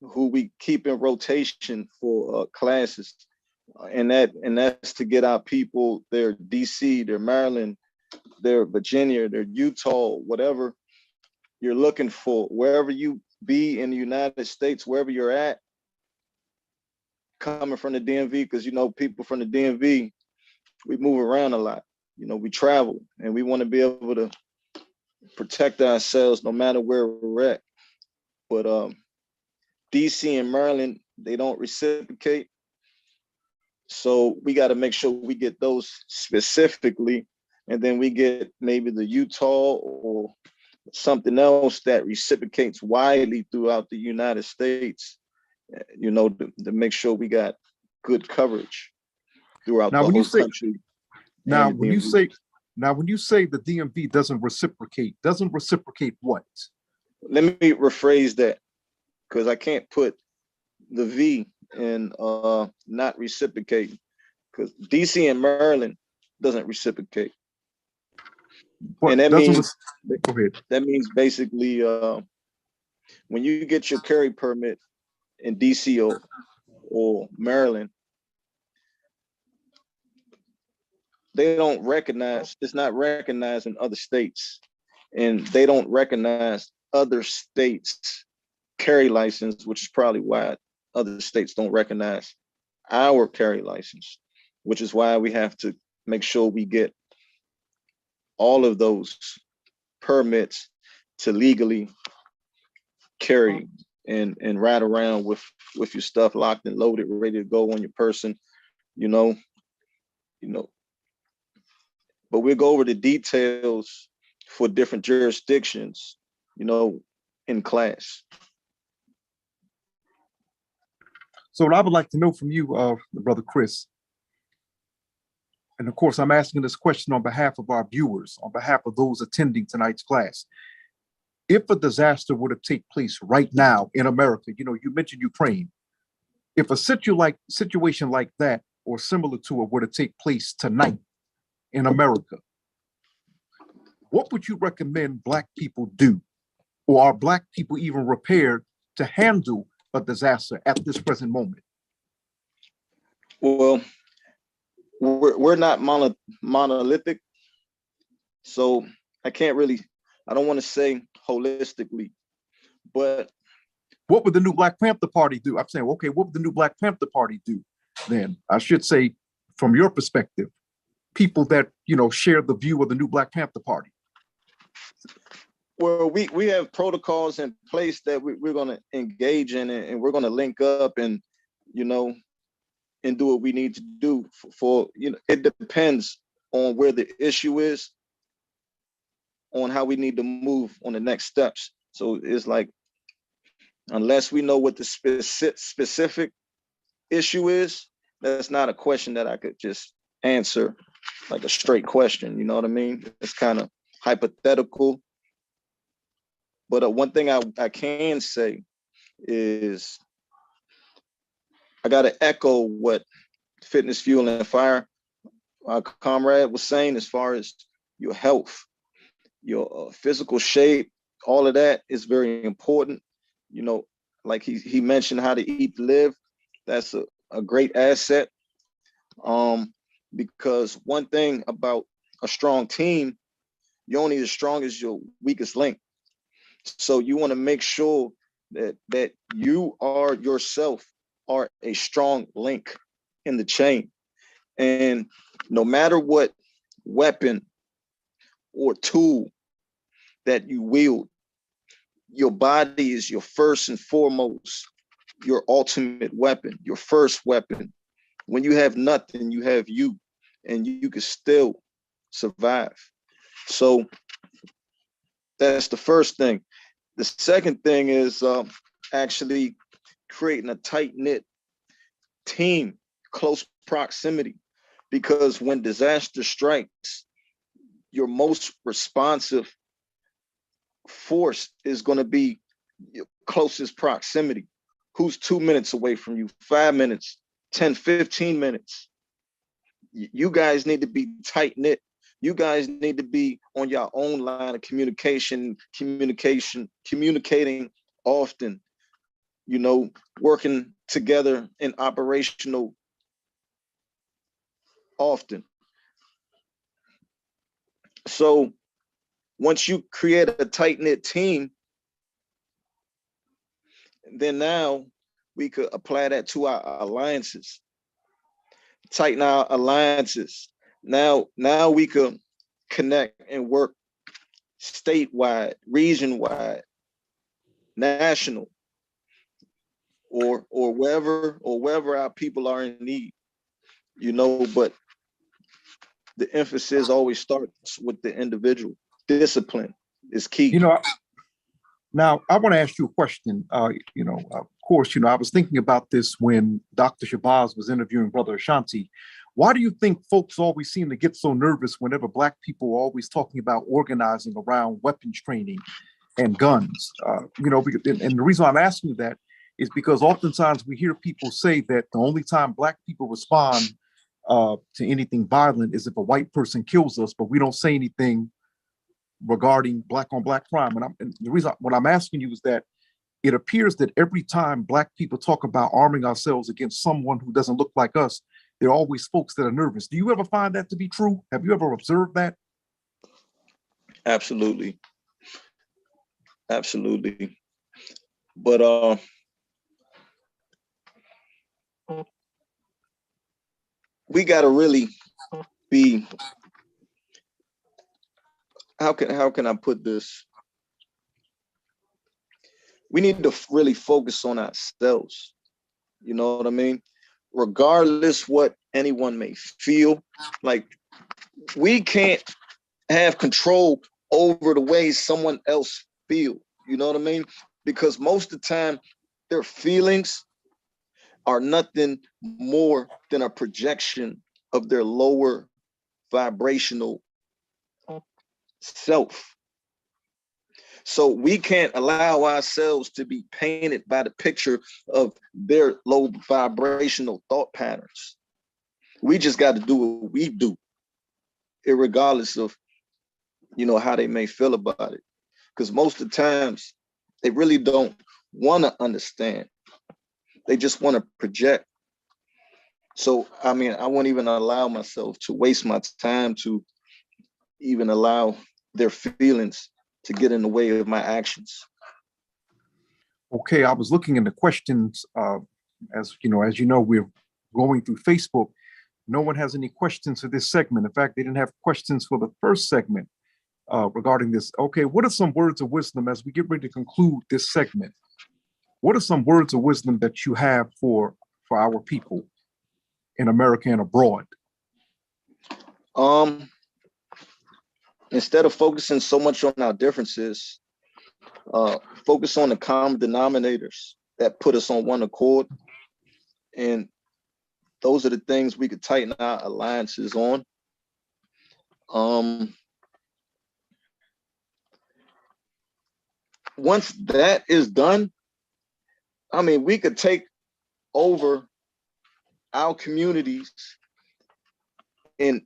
who we keep in rotation for classes. And that's to get our people, their DC, their Maryland, their Virginia, their Utah, whatever you're looking for, wherever you be in the United States, wherever you're at, coming from the DMV, because people from the DMV, we move around a lot. We travel and we want to be able to protect ourselves no matter where we're at. But DC and Maryland, they don't reciprocate. So we got to make sure we get those specifically. And then we get maybe the Utah or something else that reciprocates widely throughout the United States, to make sure we got good coverage throughout the whole country. Now, when you say the DMV doesn't reciprocate what? Let me rephrase that because I can't put the V in not reciprocate because DC and Maryland doesn't reciprocate. And that means basically when you get your carry permit in DC or Maryland, they don't recognize, it's not recognized in other states. and they don't recognize other states' carry license, which is probably why other states don't recognize our carry license, which is why we have to make sure we get all of those permits to legally carry and ride around with your stuff locked and loaded, ready to go on your person, you know. But we'll go over the details for different jurisdictions, in class. So what I would like to know from you, Brother Chris, and of course, I'm asking this question on behalf of our viewers, on behalf of those attending tonight's class. If a disaster were to take place right now in America, you mentioned Ukraine. If a situation like that or similar to it were to take place tonight in America, what would you recommend Black people do? Or are Black people even prepared to handle a disaster at this present moment? Well, we're not monolithic, so I don't want to say holistically, but what would the new Black Panther Party do? I'm saying, okay, what would the new Black Panther Party do then? I should say, from your perspective, people that, share the view of the new Black Panther Party. Well, we have protocols in place that we're going to engage in, and we're going to link up and, and do what we need to do for it depends on where the issue is, on how we need to move on the next steps. So it's like, unless we know what the specific issue is, that's not a question that I could just answer like a straight question. You know what I mean? It's kind of hypothetical. But one thing I can say is I got to echo what Fitness, Fuel, and Fire, our comrade, was saying as far as your health, your physical shape, all of that is very important. Like he mentioned how to eat to live. That's a great asset. Because one thing about a strong team, you're only as strong as your weakest link. So you want to make sure that you yourself are a strong link in the chain. And no matter what weapon or tool that you wield, your body is your first and foremost, your ultimate weapon, your first weapon. When you have nothing, you have you, and you can still survive. So that's the first thing. The second thing is actually creating a tight-knit team, close proximity, because when disaster strikes, your most responsive force is going to be your closest proximity. Who's 2 minutes away from you, 5 minutes, 10, 15 minutes? You guys need to be tight-knit. You guys need to be on your own line of communicating often, working together in operational often. So once you create a tight-knit team, then now we could apply that to our alliances, tighten our alliances. Now we could connect and work statewide, region-wide, national, or wherever our people are in need, but the emphasis always starts with the individual. Discipline is key. Now I want to ask you a question. Of course, I was thinking about this when Dr. Shabazz was interviewing Brother Ashanti. Why do you think folks always seem to get so nervous whenever Black people are always talking about organizing around weapons training and guns? And the reason I'm asking you that is because oftentimes we hear people say that the only time Black people respond to anything violent is if a white person kills us, but we don't say anything regarding Black on Black crime. And the reason what I'm asking you is that it appears that every time Black people talk about arming ourselves against someone who doesn't look like us, there are always folks that are nervous. Do you ever find that to be true? Have you ever observed that? Absolutely. Absolutely. But we gotta really be, how can I put this? We need to really focus on ourselves. You know what I mean? Regardless what anyone may feel, like we can't have control over the way someone else feel. You know what I mean? Because most of the time, their feelings are nothing more than a projection of their lower vibrational self. So we can't allow ourselves to be painted by the picture of their low vibrational thought patterns. We just got to do what we do, regardless of, how they may feel about it. Because most of the times they really don't want to understand. They just want to project. So, I mean, I won't even allow myself to waste my time to even allow their feelings to get in the way of my actions. Okay, I was looking in the questions. As you know, we're going through Facebook. No one has any questions for this segment. In fact, they didn't have questions for the first segment regarding this. Okay, what are some words of wisdom as we get ready to conclude this segment? What are some words of wisdom that you have for our people in America and abroad? Instead of focusing so much on our differences, focus on the common denominators that put us on one accord. And those are the things we could tighten our alliances on. Once that is done, I mean, we could take over our communities in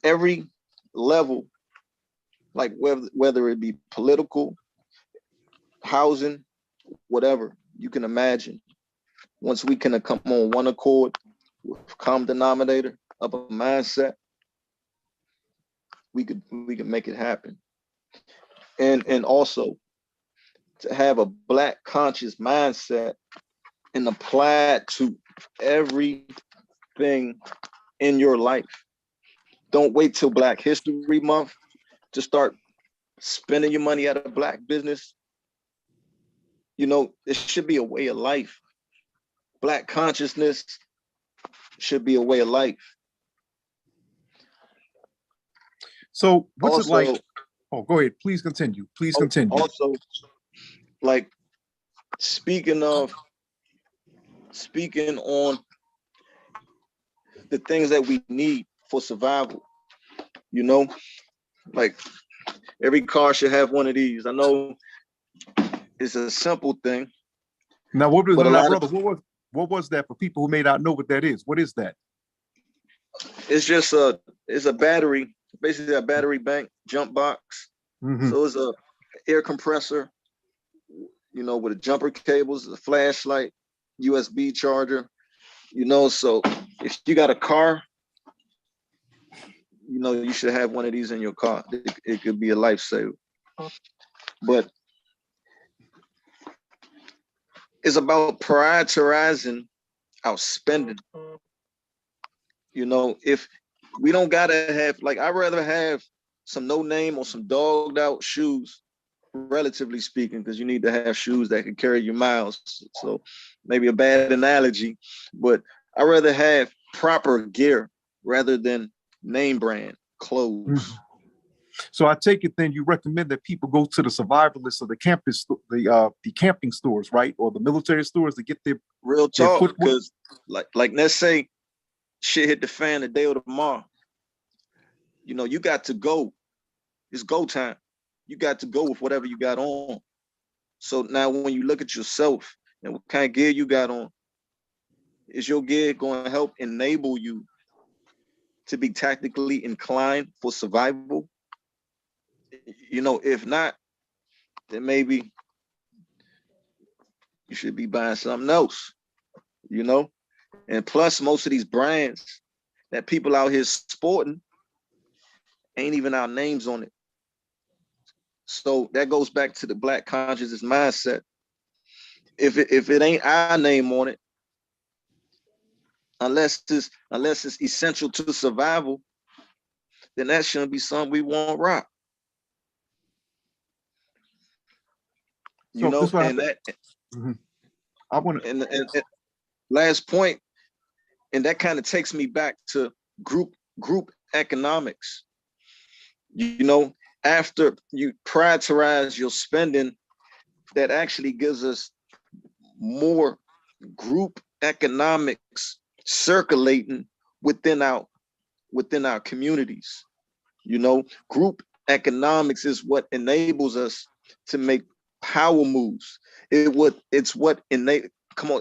every level, like whether it be political, housing, whatever you can imagine. Once we can come on one accord, with common denominator of a mindset, we could make it happen. And also to have a Black conscious mindset and apply it to everything in your life. Don't wait till Black History Month to start spending your money at a Black business. It should be a way of life. Black consciousness should be a way of life. So what's Also, it like? Oh, go ahead. Please continue. Please continue. Also, like speaking on the things that we need for survival, like every car should have one of these. I know it's a simple thing. Now, what was that for people who may not know what that is? What is that? It's just it's a battery, basically a battery bank jump box. Mm-hmm. So it's a air compressor, with a jumper cables, a flashlight, USB charger, so if you got a car, you should have one of these in your car. It could be a lifesaver. But it's about prioritizing our spending. If we don't gotta have, like, I'd rather have some no name or some dogged out shoes, relatively speaking, because you need to have shoes that can carry your miles. So maybe a bad analogy, but I'd rather have proper gear rather than name brand clothes. Mm-hmm. So I take it then you recommend that people go to the survivalists or the camping stores, right? Or the military stores to get their real talk. Because like let's say shit hit the fan the day or tomorrow. You got to go. It's go time. You got to go with whatever you got on. So now when you look at yourself and what kind of gear you got on, is your gear going to help enable you to be tactically inclined for survival? If not, then maybe you should be buying something else, And plus, most of these brands that people out here sporting ain't even our names on it. So that goes back to the Black consciousness mindset. If it ain't our name on it, unless it's essential to survival, then that shouldn't be something we want rock. So this what And that I want to. and last point, and that kind of takes me back to group economics. After you prioritize your spending, that actually gives us more group economics circulating within our communities. Group economics is what enables us to make power moves. It's what enable. Come on,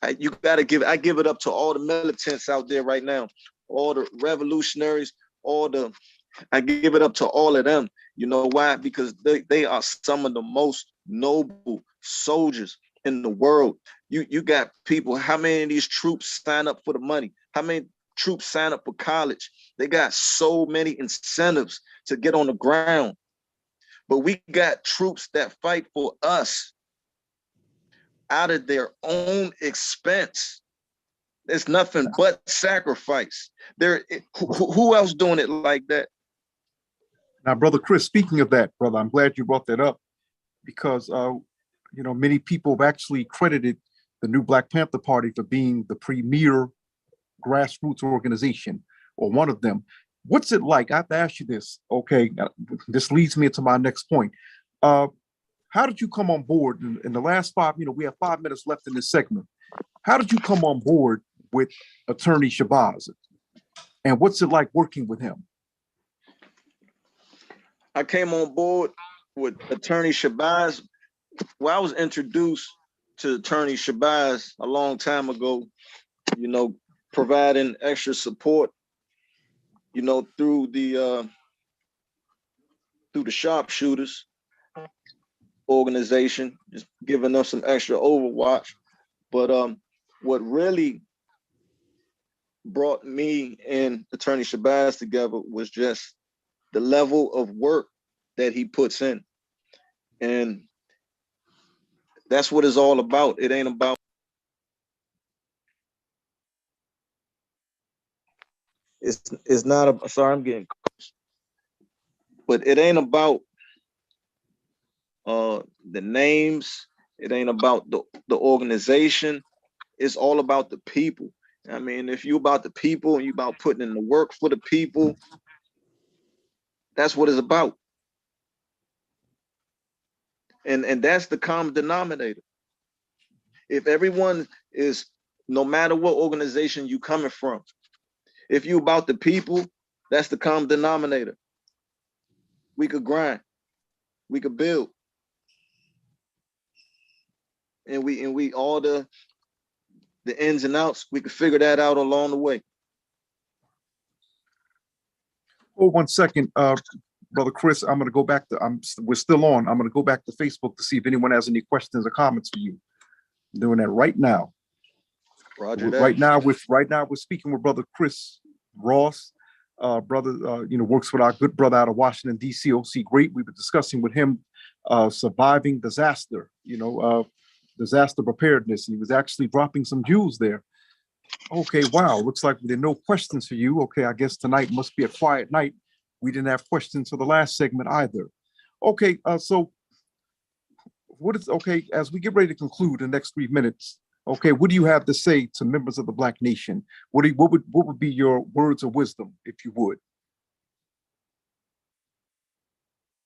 I give it up to all the militants out there right now, all the revolutionaries, I give it up to all of them. You know why? Because they are some of the most noble soldiers in the world. You got people, how many of these troops sign up for the money? How many troops sign up for college? They got so many incentives to get on the ground. But we got troops that fight for us out of their own expense. There's nothing but sacrifice. Who else doing it like that? Now, Brother Chris, speaking of that, brother, I'm glad you brought that up because, many people have actually credited the new Black Panther Party for being the premier grassroots organization or one of them. What's it like? I have to ask you this. Okay, this leads me into my next point. How did you come on board in the last we have 5 minutes left in this segment. How did you come on board with Attorney Shabazz? And what's it like working with him? I came on board with Attorney Shabazz. Well, I was introduced to Attorney Shabazz a long time ago, providing extra support, through the sharpshooters organization, just giving them some extra overwatch. But what really brought me and Attorney Shabazz together was just the level of work that he puts in. And that's what it's all about. It ain't about it's not sorry, I'm getting but it ain't about the names, it ain't about the organization. It's all about the people. I mean, if you about the people and you about putting in the work for the people, that's what it's about. And that's the common denominator. If everyone is, no matter what organization you coming from, if you about the people, that's the common denominator. We could grind, we could build, and we all the ins and outs, we could figure that out along the way. Oh, 1 second, Brother Chris, I'm going to go back to, we're still on. I'm going to go back to Facebook to see if anyone has any questions or comments for you. I'm doing that right now. Roger that. Right now, we're speaking with Brother Chris Ross. Brother, works with our good brother out of Washington, D.C., OC Great. We were discussing with him surviving disaster, disaster preparedness. He was actually dropping some jewels there. Okay, wow. Looks like there are no questions for you. Okay, I guess tonight must be a quiet night. We didn't have questions for the last segment either. Okay, so as we get ready to conclude the next 3 minutes, okay, what do you have to say to members of the Black nation? What would be your words of wisdom, if you would?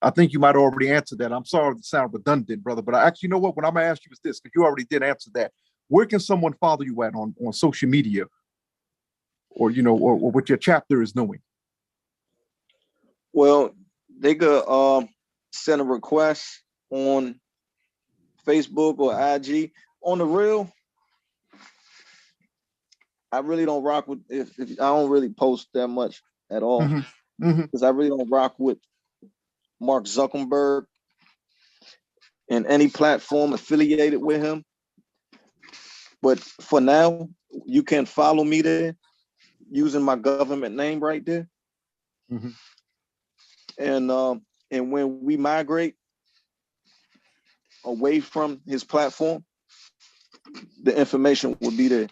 I think you might already answer that. I'm sorry to sound redundant, brother, but I actually, you know what I'm gonna ask you is this, because you already did answer that. Where can someone follow you at on social media, or or what your chapter is doing? Well, they could send a request on Facebook or IG. On the real, I really don't rock with, if I don't really post that much at all, because I really don't rock with Mark Zuckerberg and any platform affiliated with him. But for now, you can follow me there using my government name right there. And And when we migrate away from his platform, the information will be there.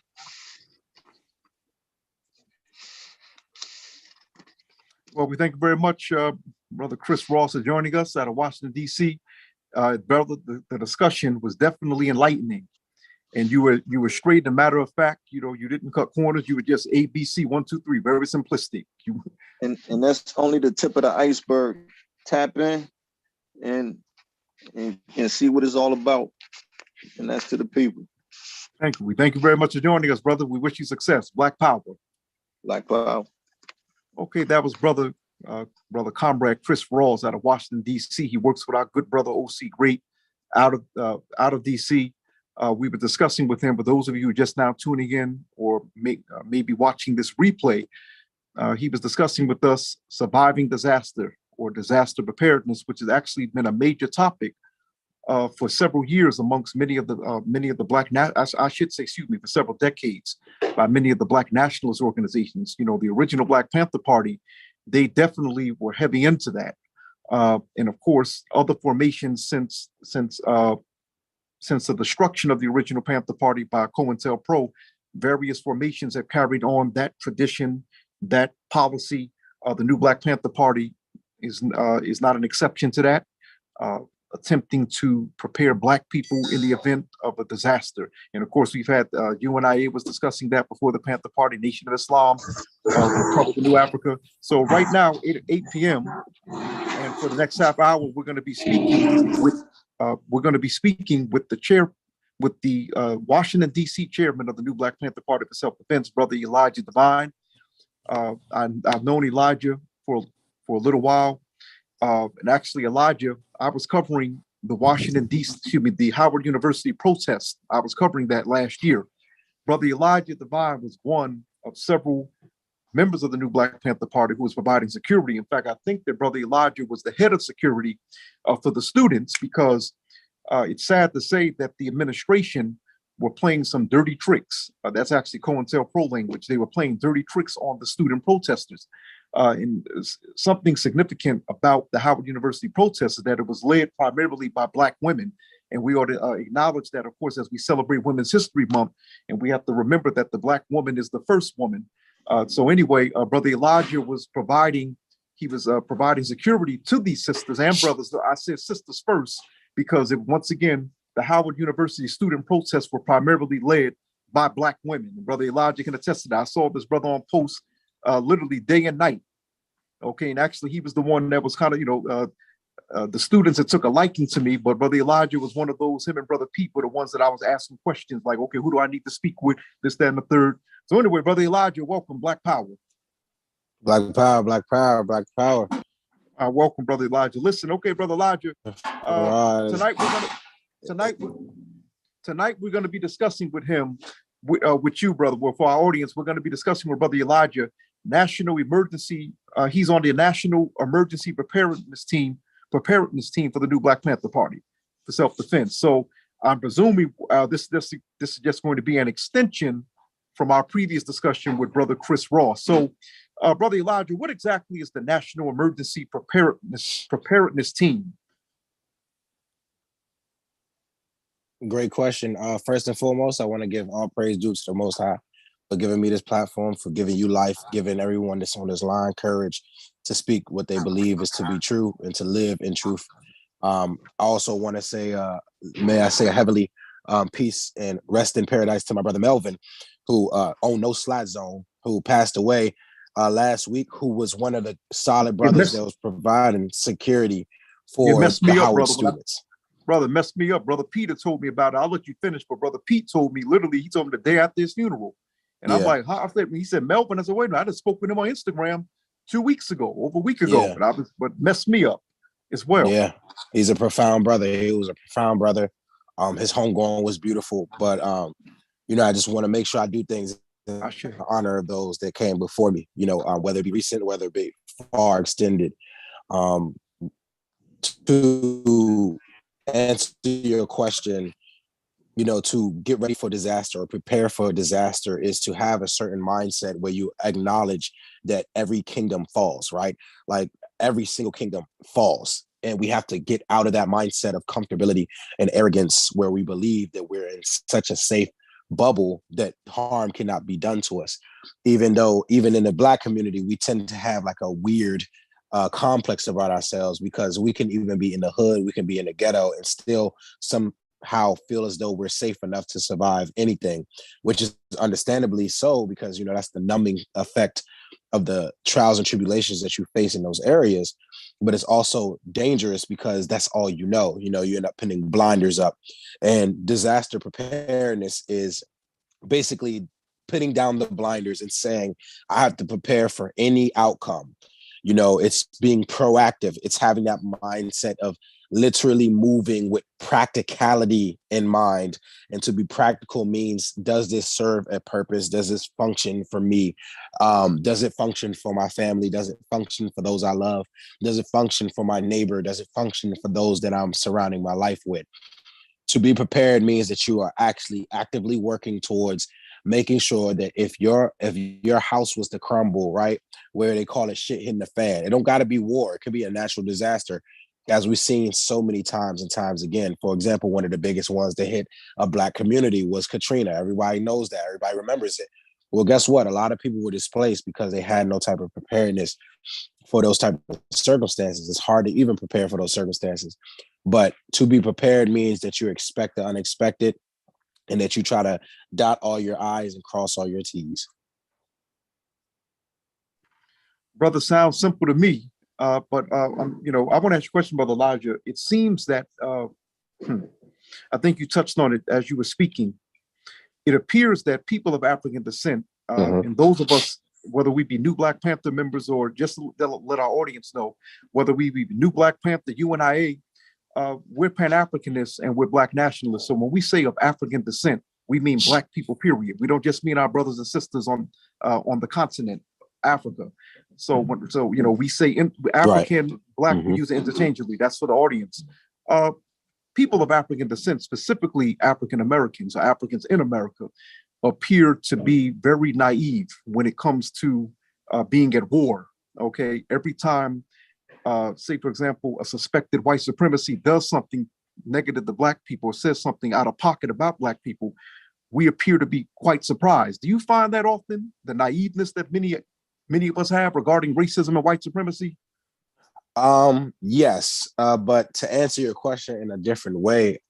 Well, we thank you very much, Brother Chris Ross, for joining us out of Washington, D.C. Brother, the discussion was definitely enlightening. And you were straight. A matter of fact, you didn't cut corners. You were just ABC 1, 2, 3, very simplistic. And that's only the tip of the iceberg. Tap in and see what it's all about. And that's to the people. Thank you. We thank you very much for joining us, brother. We wish you success. Black Power. Black Power. Okay, that was brother comrade Chris Rawls out of Washington, D.C. He works with our good brother OC Great out of D.C. We were discussing with him. For those of you who are just now tuning in or maybe watching this replay, he was discussing with us surviving disaster or disaster preparedness, which has actually been a major topic for several years amongst many of the Black, I should say, excuse me, for several decades by many of the Black nationalist organizations. The original Black Panther Party, they definitely were heavy into that. And of course, other formations since the destruction of the original Panther Party by COINTELPRO, various formations have carried on that tradition, that policy. The new Black Panther Party is not an exception to that, attempting to prepare Black people in the event of a disaster. And of course, we've had UNIA was discussing that before the Panther Party, Nation of Islam, Republic of New Africa. So right now, 8 p.m., and for the next half hour, we're going to be speaking with the Washington, D.C. chairman of the new Black Panther Party for Self-Defense, Brother Elijah Divine. I've known Elijah for a little while. And actually, Elijah, I was covering the Howard University protests. I was covering that last year. Brother Elijah Divine was one of several members of the new Black Panther Party who was providing security. In fact, I think that Brother Elijah was the head of security for the students, because it's sad to say that the administration were playing some dirty tricks. That's actually COINTELPRO language. They were playing dirty tricks on the student protesters. And something significant about the Howard University protests is that it was led primarily by Black women. And we ought to acknowledge that, of course, as we celebrate Women's History Month. And we have to remember that the Black woman is the first woman. So anyway, Brother Elijah was providing security to these sisters and brothers. I said sisters first, because once again, the Howard University student protests were primarily led by Black women. And Brother Elijah can attest to that. I saw this brother on post literally day and night. Okay, and actually he was the one that was kind of, the students that took a liking to me, but Brother Elijah was one of those. Him and Brother Pete were the ones that I was asking questions like, okay, who do I need to speak with? This, that, and the third. So anyway, Brother Elijah, welcome, Black Power. Black Power, Black Power, Black Power. Welcome, Brother Elijah. Listen, okay, Brother Elijah. Tonight we're going to be discussing with him, with you, brother. Well, for our audience, we're going to be discussing with Brother Elijah national emergency. He's on the National Emergency Preparedness Team for the new Black Panther Party for self-defense. So I'm presuming this is just going to be an extension from our previous discussion with Brother Chris Ross. So, Brother Elijah, what exactly is the National Emergency Preparedness Team? Great question. First and foremost, I want to give all praise due to the Most High for giving me this platform, for giving you life, giving everyone that's on this line courage to speak what they believe is to be true and to live in truth. I also want to say, may I say a heavenly peace and rest in paradise to my brother Melvin, who owned No Slot Zone, who passed away last week, who was one of the solid brothers that was providing security for the Howard students. Brother, messed me up. Brother Peter told me about it. I'll let you finish, but Brother Pete told me, literally, he told me the day after his funeral. And I'm like, huh? He said, Melvin. I said, wait a minute, I just spoke with him on Instagram 2 weeks ago, over a week ago, but messed me up as well. Yeah, he's a profound brother. He was a profound brother. His homegoing was beautiful, but I just want to make sure I do things in honor of those that came before me, whether it be recent, whether it be far extended. To answer your question, to get ready for disaster or prepare for a disaster is to have a certain mindset where you acknowledge that every kingdom falls, right? Like every single kingdom falls. And we have to get out of that mindset of comfortability and arrogance where we believe that we're in such a safe bubble that harm cannot be done to us. Even though, even in the Black community, we tend to have like a weird complex about ourselves, because we can even be in the hood, we can be in the ghetto and still somehow feel as though we're safe enough to survive anything, which is understandably so, because, you know, that's the numbing effect of the trials and tribulations that you face in those areas. But it's also dangerous because that's all you know. You know, you end up putting blinders up. And disaster preparedness is basically putting down the blinders and saying, I have to prepare for any outcome. You know, it's being proactive. It's having that mindset of literally moving with practicality in mind. And to be practical means, does this serve a purpose? Does this function for me? Does it function for my family? Does it function for those I love? Does it function for my neighbor? Does it function for those that I'm surrounding my life with? To be prepared means that you are actually actively working towards making sure that if your house was to crumble, right, where they call it shit hitting the fan, it don't got to be war. It could be a natural disaster, as we've seen so many times and times again. For example, one of the biggest ones that hit a Black community was Katrina. Everybody knows that. Everybody remembers it. Well, guess what? A lot of people were displaced because they had no type of preparedness for those type of circumstances. It's hard to even prepare for those circumstances. But to be prepared means that you expect the unexpected and that you try to dot all your I's and cross all your T's. Brother, sounds simple to me. But you know, I want to ask you a question, Brother Elijah. It seems that I think you touched on it as you were speaking. It appears that people of African descent, and those of us, whether we be new Black Panther members or just let our audience know, whether we be new Black Panther, UNIA, we're Pan-Africanists and we're Black nationalists. So when we say of African descent, we mean Black people, period. We don't just mean our brothers and sisters on the continent, Africa. So you know, we say African, right. Black, we use it interchangeably. That's for the audience. People of African descent, specifically African Americans or Africans in America, appear to be very naive when it comes to being at war. Okay, every time, say for example, a suspected white supremacy does something negative to Black people, or says something out of pocket about Black people, we appear to be quite surprised. Do you find that often, the naiveness that many of us have regarding racism and white supremacy? Yes, but to answer your question in a different way,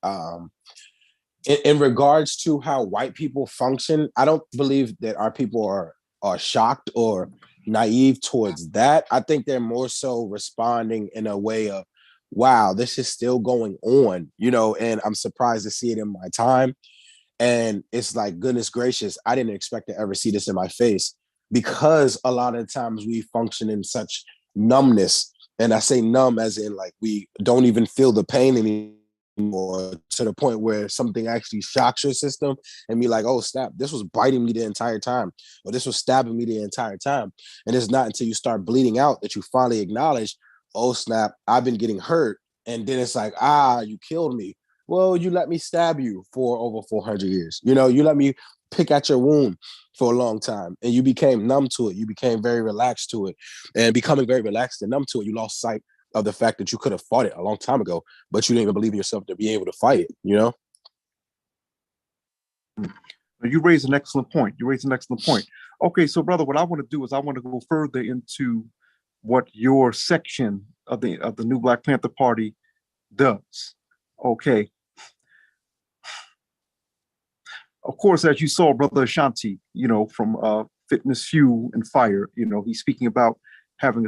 in regards to how white people function, I don't believe that our people are shocked or naive towards that. I think they're more so responding in a way of, wow, this is still going on, you know, and I'm surprised to see it in my time. And it's like, goodness gracious, I didn't expect to ever see this in my face, because a lot of times we function in such numbness. And I say numb as in like we don't even feel the pain anymore, to the point where something actually shocks your system and be like, oh snap, this was biting me the entire time, or this was stabbing me the entire time. And it's not until you start bleeding out that you finally acknowledge, oh snap, I've been getting hurt. And then it's like, you killed me. Well, you let me stab you for over 400 years. You know, you let me pick at your wound for a long time, and you became numb to it. You became very relaxed to it, and becoming very relaxed and numb to it, you lost sight of the fact that you could have fought it a long time ago, but you didn't even believe in yourself to be able to fight it, you know? You raise an excellent point. Okay, so brother, what I want to do is I want to go further into what your section of the New Black Panther Party does. Okay. Of course, as you saw, Brother Ashanti, you know, from Fitness, Fuel, and Fire, you know, he's speaking about having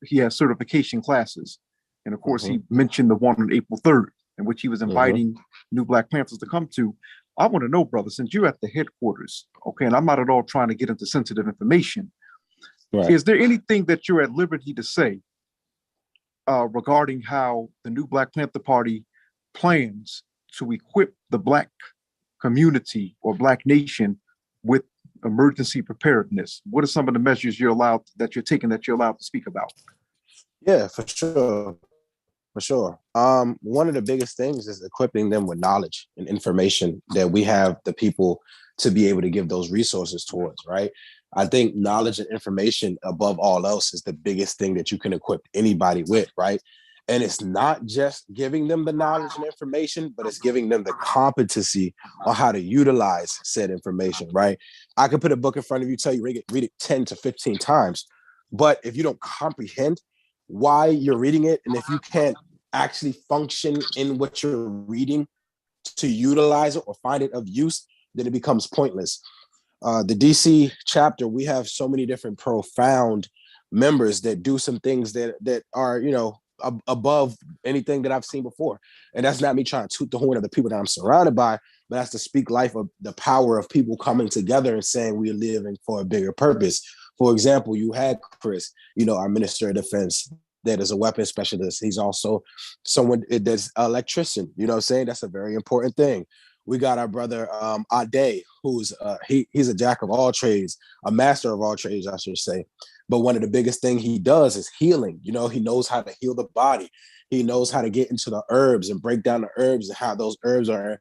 he has certification classes. And of course, he mentioned the one on April 3rd, in which he was inviting new Black Panthers to come to. I want to know, brother, since you're at the headquarters, okay, and I'm not at all trying to get into sensitive information, right, is there anything that you're at liberty to say regarding how the New Black Panther Party plans to equip the Black community or Black nation with emergency preparedness? What are some of the measures you're allowed to speak about? Yeah, for sure. One of the biggest things is equipping them with knowledge and information that we have the people to be able to give those resources towards, right? I think knowledge and information above all else is the biggest thing that you can equip anybody with, right? And it's not just giving them the knowledge and information, but it's giving them the competency on how to utilize said information, right? I could put a book in front of you, tell you read it 10 to 15 times, but if you don't comprehend why you're reading it, and if you can't actually function in what you're reading to utilize it or find it of use, then it becomes pointless. The DC chapter, we have so many different profound members that do some things that are, above anything that I've seen before. And that's not me trying to toot the horn of the people that I'm surrounded by, but that's to speak life of the power of people coming together and saying we're living for a bigger purpose. For example, you had Chris, our Minister of Defense, that is a weapons specialist. He's also someone that's an electrician. You know what I'm saying? That's a very important thing. We got our brother Ade, who's he's a jack of all trades, a master of all trades, I should say. But one of the biggest things he does is healing. He knows how to heal the body. He knows how to get into the herbs and break down the herbs and how those herbs are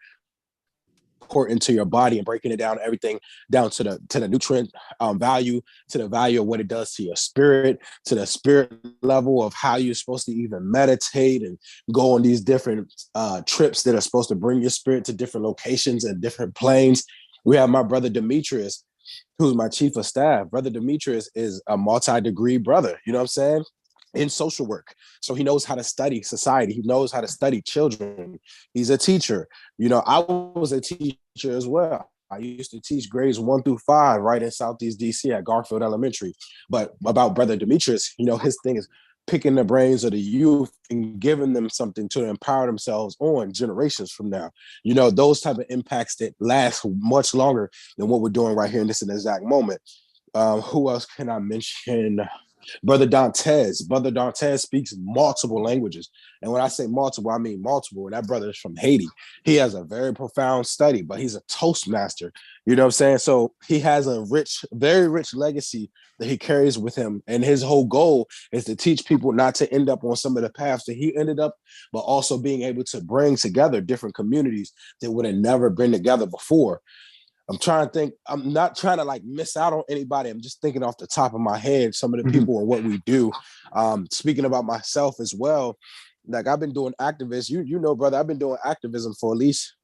important to your body and breaking it down, everything down to the nutrient value, to the value of what it does to your spirit, to the spirit level of how you're supposed to even meditate and go on these different trips that are supposed to bring your spirit to different locations and different planes. We have my brother Demetrius, who's my chief of staff. Brother Demetrius is a multi-degree brother, you know what I'm saying, in social work. So he knows how to study society. He knows how to study children. He's a teacher. I was a teacher as well. I used to teach grades 1 through 5 right in Southeast DC at Garfield Elementary. But about Brother Demetrius, his thing is picking the brains of the youth and giving them something to empower themselves on generations from now. Those type of impacts that last much longer than what we're doing right here in this exact moment. Who else can I mention? Brother Dantes. Brother Dantes speaks multiple languages. And when I say multiple, I mean multiple. And that brother is from Haiti. He has a very profound study, but he's a Toastmaster. You know what I'm saying? So he has a very rich legacy that he carries with him. And his whole goal is to teach people not to end up on some of the paths that he ended up, but also being able to bring together different communities that would have never been together before. I'm trying to think. I'm not trying to miss out on anybody. I'm just thinking off the top of my head, some of the people and what we do. Speaking about myself as well, I've been doing activism. Brother, I've been doing activism for at least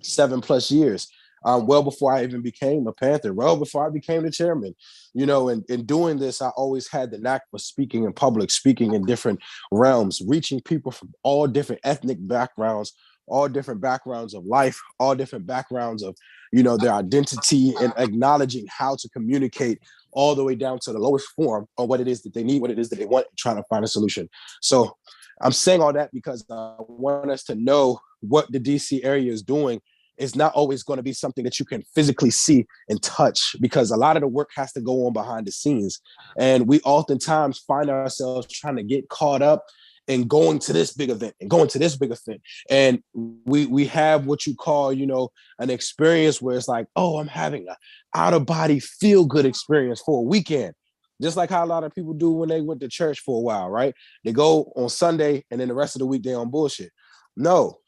7+ years. Well before I even became a Panther, well before I became the chairman, and in doing this, I always had the knack for speaking in public, speaking in different realms, reaching people from all different ethnic backgrounds, all different backgrounds of life, all different backgrounds of, their identity, and acknowledging how to communicate all the way down to the lowest form on what it is that they need, what it is that they want, trying to find a solution. So I'm saying all that because I want us to know what the DC area is doing. It's not always going to be something that you can physically see and touch, because a lot of the work has to go on behind the scenes. And we oftentimes find ourselves trying to get caught up and going to this big event and going to this big event. And we have what you call, an experience where it's like, oh, I'm having an out-of-body feel-good experience for a weekend. Just like how a lot of people do when they went to church for a while, right? They go on Sunday and then the rest of the week they're on bullshit. No,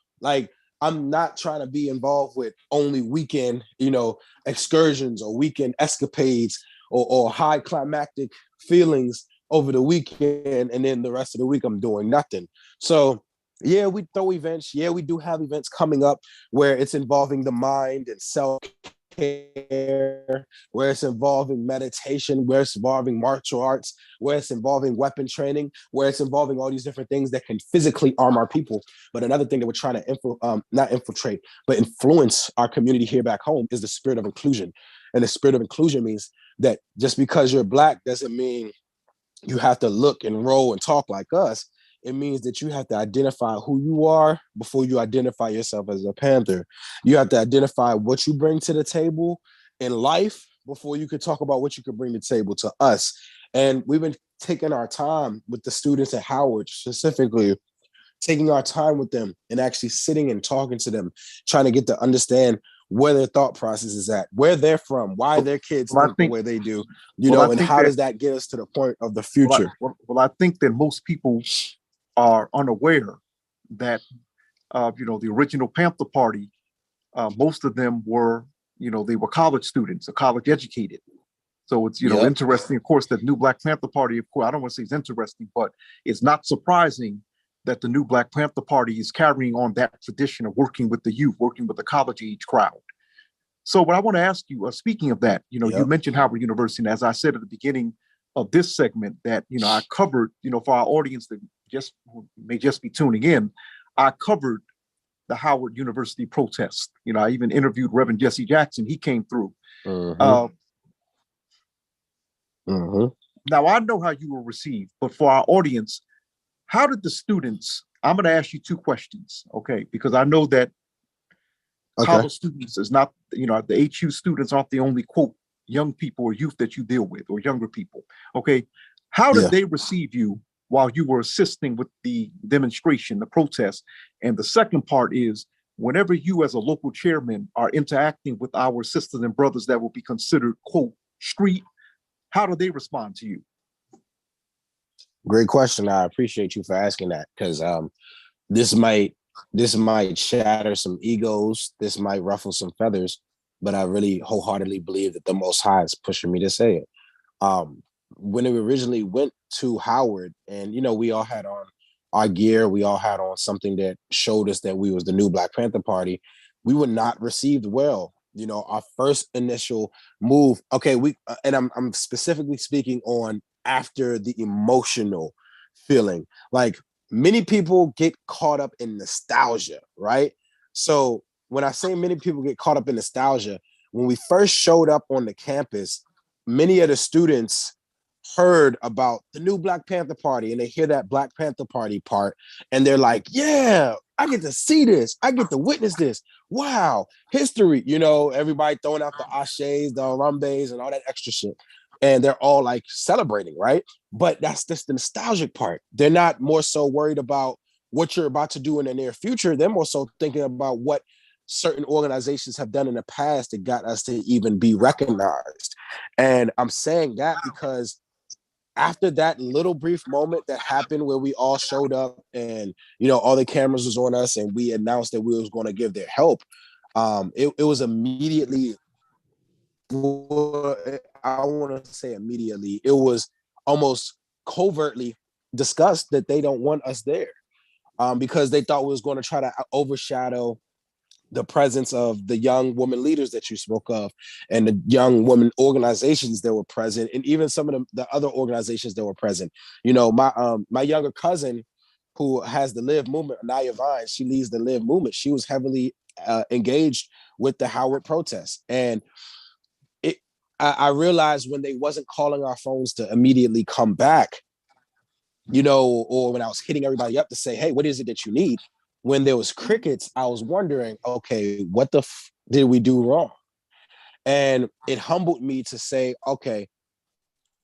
I'm not trying to be involved with only weekend, excursions or weekend escapades or high climactic feelings over the weekend, and then the rest of the week I'm doing nothing. So yeah, we throw events. Yeah, we do have events coming up where it's involving the mind and self-care, where it's involving meditation, where it's involving martial arts, where it's involving weapon training, where it's involving all these different things that can physically arm our people. But another thing that we're trying to not infiltrate, but influence our community here back home is the spirit of inclusion. And the spirit of inclusion means that just because you're Black doesn't mean you have to look and roll and talk like us. It means that you have to identify who you are before you identify yourself as a Panther. You have to identify what you bring to the table in life before you could talk about what you could bring to the table to us. And we've been taking our time with the students at Howard, specifically taking our time with them and actually sitting and talking to them, trying to get to understand where their thought process is at, where they're from, why their kids think the way they do, and how does that get us to the point of the future? Well, I think that most people are unaware that, the original Panther Party, most of them were, they were college students or college educated. So it's, Yep. interesting, of course, that new Black Panther Party, of course, I don't want to say it's interesting, but it's not surprising that the new Black Panther Party is carrying on that tradition of working with the youth, working with the college age crowd. So what I want to ask you, speaking of that, you Yep. mentioned Howard University, and as I said at the beginning of this segment, that, I covered, for our audience that may just be tuning in, I covered the Howard University protest. I even interviewed Reverend Jesse Jackson. He came through. Mm-hmm. Mm-hmm. Now, I know how you were received, but for our audience, how did the students, I'm going to ask you two questions, okay? Because I know that college students is not, the HU students aren't the only, quote, young people or youth that you deal with, or younger people, okay? How did they receive you while you were assisting with the demonstration, the protest? And the second part is, whenever you as a local chairman are interacting with our sisters and brothers that will be considered, quote, street, how do they respond to you? Great question. I appreciate you for asking that, because this might shatter some egos. This might ruffle some feathers, but I really wholeheartedly believe that the Most High is pushing me to say it. When we originally went to Howard, and we all had on our gear, we all had on something that showed us that we was the new Black Panther Party, we were not received well. Our first initial move, okay, and I'm specifically speaking on after the emotional feeling. Like, many people get caught up in nostalgia, right? So when I say many people get caught up in nostalgia, when we first showed up on the campus, many of the students heard about the new Black Panther Party, and they hear that Black Panther Party part, and they're like, yeah, I get to see this. I get to witness this. Wow, history. Everybody throwing out the ashes, the arambes, and all that extra shit. And they're all like celebrating, right? But that's just the nostalgic part. They're not more so worried about what you're about to do in the near future. They're more so thinking about what certain organizations have done in the past that got us to even be recognized. And I'm saying that because after that little brief moment that happened where we all showed up and all the cameras was on us and we announced that we was going to give their help, it was immediately, I want to say immediately, it was almost covertly discussed that they don't want us there, because they thought we was going to try to overshadow the presence of the young women leaders that you spoke of, and the young women organizations that were present, and even some of the other organizations that were present. My younger cousin, who has the Live movement, Anaya Vines, she leads the Live movement. She was heavily engaged with the Howard protests, and I realized when they wasn't calling our phones to immediately come back, or when I was hitting everybody up to say, hey, what is it that you need? When there was crickets, I was wondering, okay, what the did we do wrong? And it humbled me to say, okay,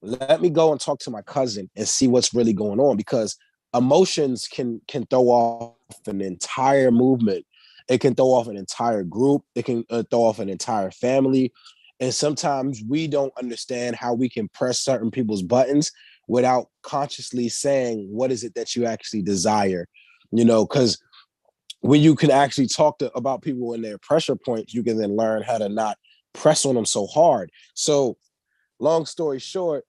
let me go and talk to my cousin and see what's really going on, because emotions can throw off an entire movement. It can throw off an entire group. It can throw off an entire family. And sometimes we don't understand how we can press certain people's buttons without consciously saying, what is it that you actually desire? Because when you can actually talk about people and their pressure points, you can then learn how to not press on them so hard. So long story short,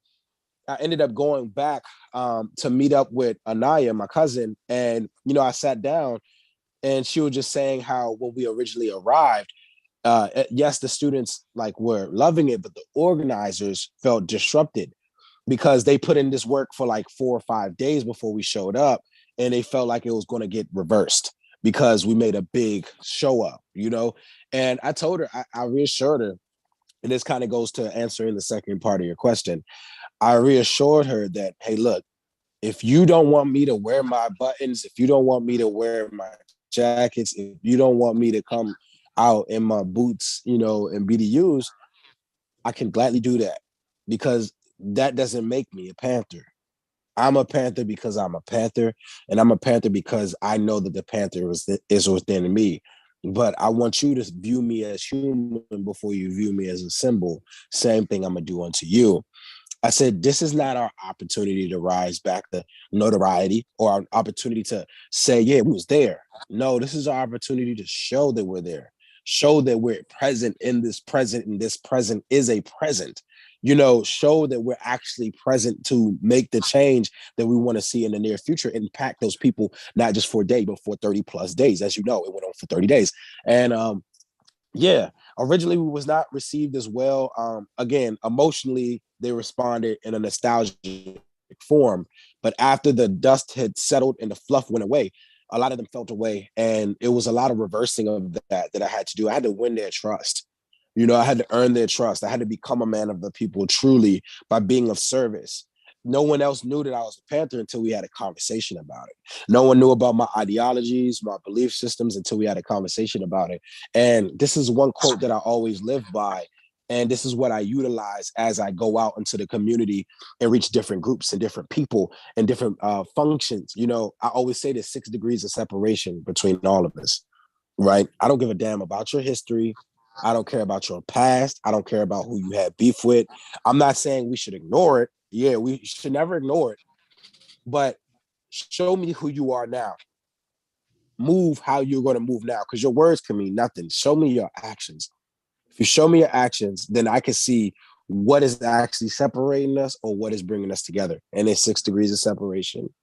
I ended up going back to meet up with Anaya, my cousin. And, I sat down and she was just saying how when we originally arrived, yes, the students were loving it, but the organizers felt disrupted because they put in this work for 4 or 5 days before we showed up, and they felt like it was going to get reversed because we made a big show up, And I told her, I reassured her, and this kind of goes to answering the second part of your question. I reassured her that, hey, look, if you don't want me to wear my buttons, if you don't want me to wear my jackets, if you don't want me to come out in my boots, and BDUs, I can gladly do that, because that doesn't make me a Panther. I'm a Panther because I'm a Panther, and I'm a Panther because I know that the Panther is within me. But I want you to view me as human before you view me as a symbol. Same thing I'm going to do unto you. I said, this is not our opportunity to rise back to notoriety or our opportunity to say, yeah, we was there. No, this is our opportunity to show that we're there, show that we're present in this present, and this present is a present. show that we're actually present to make the change that we want to see in the near future, impact those people, not just for a day, but for 30 plus days. As you know, it went on for 30 days. And yeah, originally we was not received as well. Again, emotionally, they responded in a nostalgic form. But after the dust had settled and the fluff went away, a lot of them felt away. And it was a lot of reversing of that I had to do. I had to win their trust. I had to earn their trust. I had to become a man of the people truly by being of service. No one else knew that I was a Panther until we had a conversation about it. No one knew about my ideologies, my belief systems until we had a conversation about it. And this is one quote that I always live by. And this is what I utilize as I go out into the community and reach different groups and different people and different functions. I always say there's 6 degrees of separation between all of us, right? I don't give a damn about your history. I don't care about your past. I don't care about who you had beef with. I'm not saying we should ignore it. Yeah, we should never ignore it. But show me who you are now. Move how you're going to move now, because your words can mean nothing. Show me your actions. If you show me your actions, then I can see what is actually separating us or what is bringing us together. And it's 6 degrees of separation.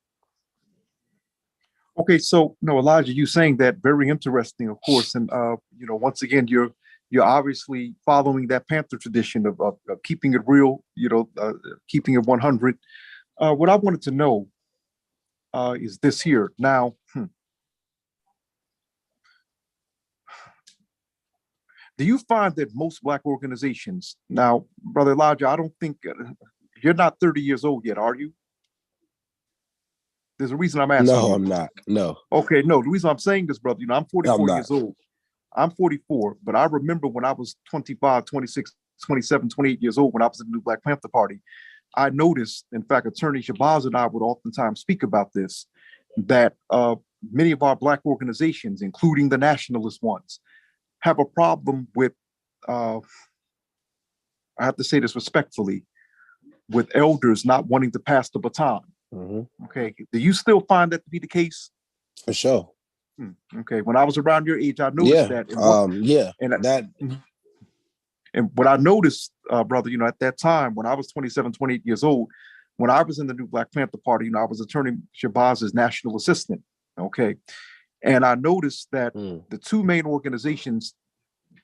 Okay, so no, Elijah, you saying that very interesting, of course, and once again, you're obviously following that Panther tradition of keeping it real, keeping it 100. What I wanted to know is this here now. Do you find that most Black organizations now, Brother Elijah? I don't think you're not 30 years old yet, are you? There's a reason I'm asking. No, you. I'm not. No. Okay, no. The reason I'm saying this, brother, I'm 44 I'm years old. I'm 44, but I remember when I was 25, 26, 27, 28 years old, when I was in the new Black Panther Party, I noticed, in fact, Attorney Shabazz and I would oftentimes speak about this, that many of our Black organizations, including the nationalist ones, have a problem with, I have to say this respectfully, with elders not wanting to pass the baton. Mm-hmm. Okay. Do you still find that to be the case? For sure. Okay. When I was around your age, I noticed that. And what I noticed, brother, at that time, when I was 27, 28 years old, when I was in the new Black Panther Party, I was Attorney Shabazz's national assistant. Okay. And I noticed that the two main organizations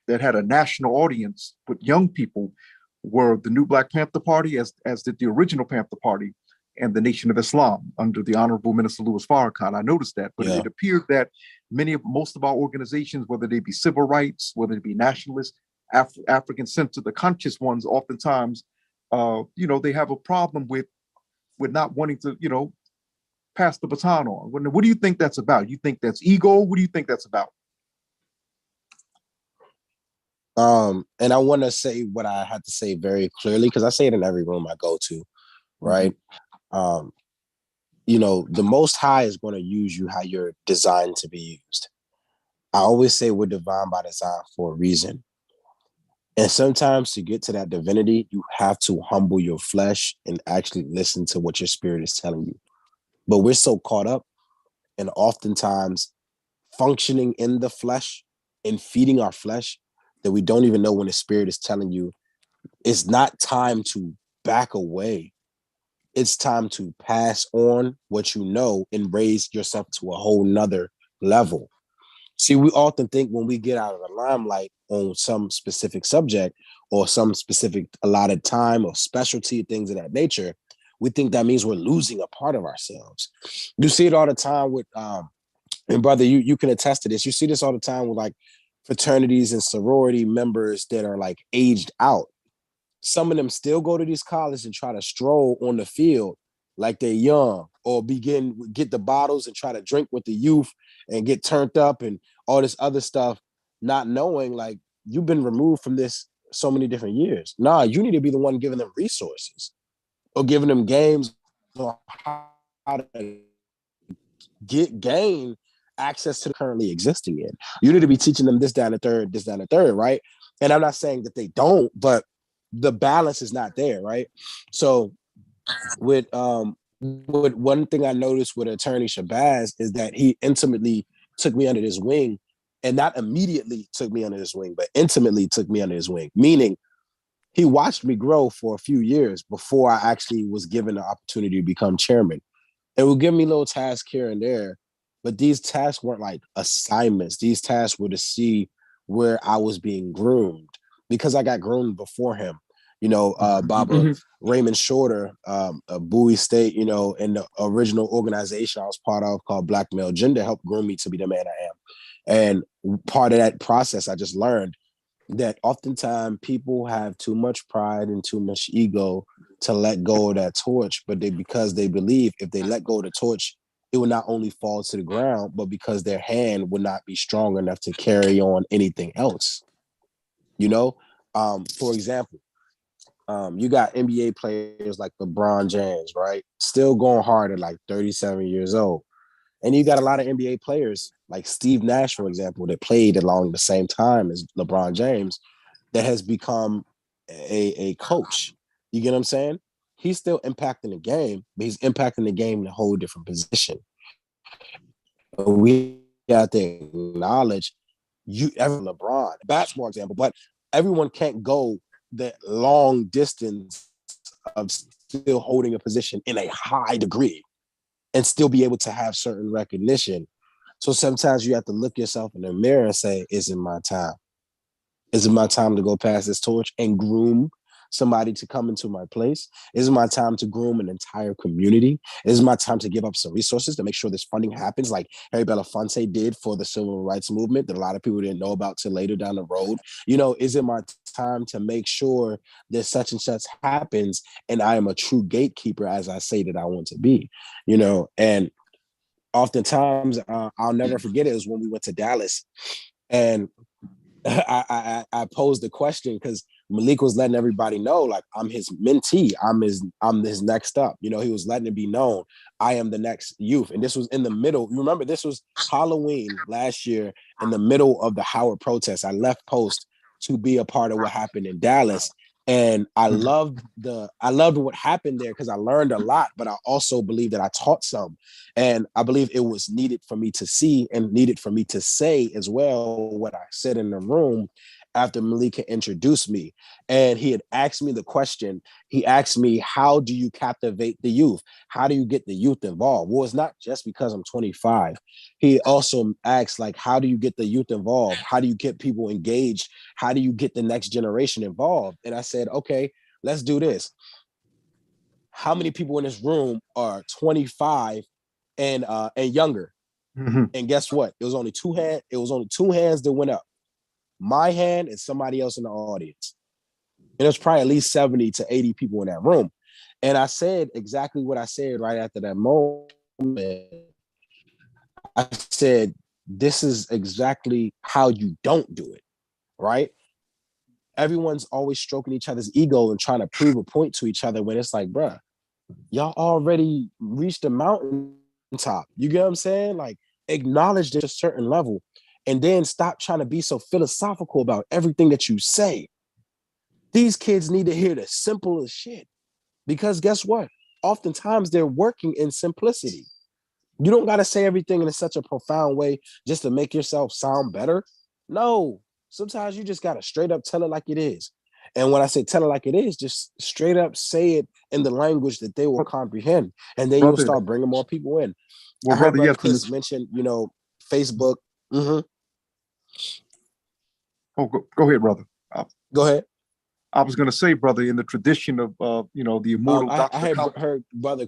that had a national audience with young people were the new Black Panther Party, as did the original Panther Party, and the Nation of Islam under the Honorable Minister Louis Farrakhan. I noticed that, but it appeared that most of our organizations, whether they be civil rights, whether they be nationalists, African-centered, the conscious ones, oftentimes, they have a problem with not wanting to, pass the baton on. What do you think that's about? You think that's ego? What do you think that's about? And I want to say what I had to say very clearly, because I say it in every room I go to, right? Mm-hmm. The Most High is going to use you how you're designed to be used. I always say we're divine by design for a reason. And sometimes to get to that divinity, you have to humble your flesh and actually listen to what your spirit is telling you. But we're so caught up and oftentimes functioning in the flesh and feeding our flesh that we don't even know when the spirit is telling you it's not time to back away. It's time to pass on what you know and raise yourself to a whole nother level. See, we often think when we get out of the limelight on some specific subject or some specific allotted time or specialty, things of that nature, we think that means we're losing a part of ourselves. You see it all the time with, and brother, you can attest to this. You see this all the time with like fraternities and sorority members that are like aged out. Some of them still go to these colleges and try to stroll on the field like they're young, or get the bottles and try to drink with the youth and get turned up and all this other stuff, not knowing like you've been removed from this so many different years. Nah, you need to be the one giving them resources or giving them games on how to gain access to the currently existing in. You need to be teaching them this, down the third, right? And I'm not saying that they don't, but the balance is not there, right? So with one thing I noticed with Attorney Shabazz is that he intimately took me under his wing, and not immediately took me under his wing, but intimately took me under his wing, meaning he watched me grow for a few years before I actually was given the opportunity to become chairman. It would give me little tasks here and there, but these tasks weren't like assignments. These tasks were to see where I was being groomed because I got groomed before him. Baba Raymond Shorter, Bowie State, in the original organization I was part of called Black Male Gender helped groom me to be the man I am. And part of that process, I just learned that oftentimes people have too much pride and too much ego to let go of that torch, but because they believe if they let go of the torch, it will not only fall to the ground, but because their hand will not be strong enough to carry on anything else. For example, you got NBA players like LeBron James, right? Still going hard at like 37 years old. And you got a lot of NBA players like Steve Nash, for example, that played along the same time as LeBron James that has become a coach. You get what I'm saying? He's still impacting the game, but he's impacting the game in a whole different position. We got to acknowledge LeBron, basketball example, but everyone can't go the long distance of still holding a position in a high degree and still be able to have certain recognition. So sometimes you have to look yourself in the mirror and say, is it my time? Is it my time to go past this torch and groom somebody to come into my place? Is it my time to groom an entire community? Is it my time to give up some resources to make sure this funding happens like Harry Belafonte did for the civil rights movement that a lot of people didn't know about till later down the road? Is it my time to make sure that such and such happens and I am a true gatekeeper as I say that I want to be? And oftentimes I'll never forget it was when we went to Dallas and I posed the question because Malik was letting everybody know, like, I'm his mentee. I'm his next up. He was letting it be known, I am the next youth. And this was in the middle. You remember, this was Halloween last year in the middle of the Howard protest. I left post to be a part of what happened in Dallas. And I loved what happened there because I learned a lot, but I also believe that I taught some. And I believe it was needed for me to see and needed for me to say as well what I said in the room after Malika introduced me. And he had asked me the question. He asked me, how do you captivate the youth? How do you get the youth involved? Well, it's not just because I'm 25. He also asked, like, how do you get the youth involved? How do you get people engaged? How do you get the next generation involved? And I said, okay, let's do this. How many people in this room are 25 and younger? Mm-hmm. And guess what? It was only two hands that went up. My hand and somebody else in the audience. And there's probably at least 70 to 80 people in that room. And I said exactly what I said right after that moment. I said, this is exactly how you don't do it, right? Everyone's always stroking each other's ego and trying to prove a point to each other when it's like, bruh, y'all already reached the mountaintop. You get what I'm saying? Like, acknowledge there's a certain level and then stop trying to be so philosophical about everything that you say. These kids need to hear the simplest shit because guess what? Oftentimes they're working in simplicity. You don't got to say everything in such a profound way just to make yourself sound better. No, sometimes you just got to straight up tell it like it is. And when I say tell it like it is, just straight up say it in the language that they will comprehend. And then you'll start bringing more people in. Well, I heard brother, yes, Chris mention, Facebook. Mm-hmm. Oh, go ahead, brother. Go ahead. I was going to say, brother, in the tradition of, the immortal I heard brother.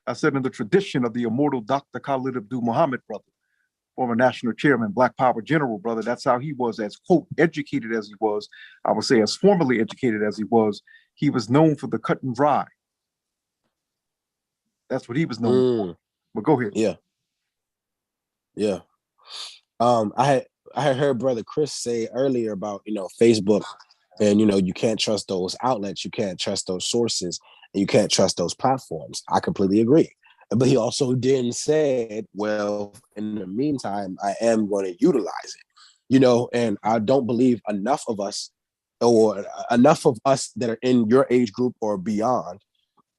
I said in the tradition of the immortal Dr. Khalid Abdul Muhammad, brother, former national chairman, Black Power general, brother. That's how he was, as, quote, educated as he was. I would say as formally educated as he was known for the cut and dry. That's what he was known for. But go ahead. Yeah. Yeah. I had heard brother Chris say earlier about, Facebook and, you can't trust those outlets. You can't trust those sources and you can't trust those platforms. I completely agree. But he also then said, well, in the meantime, I am going to utilize it, and I don't believe enough of us that are in your age group or beyond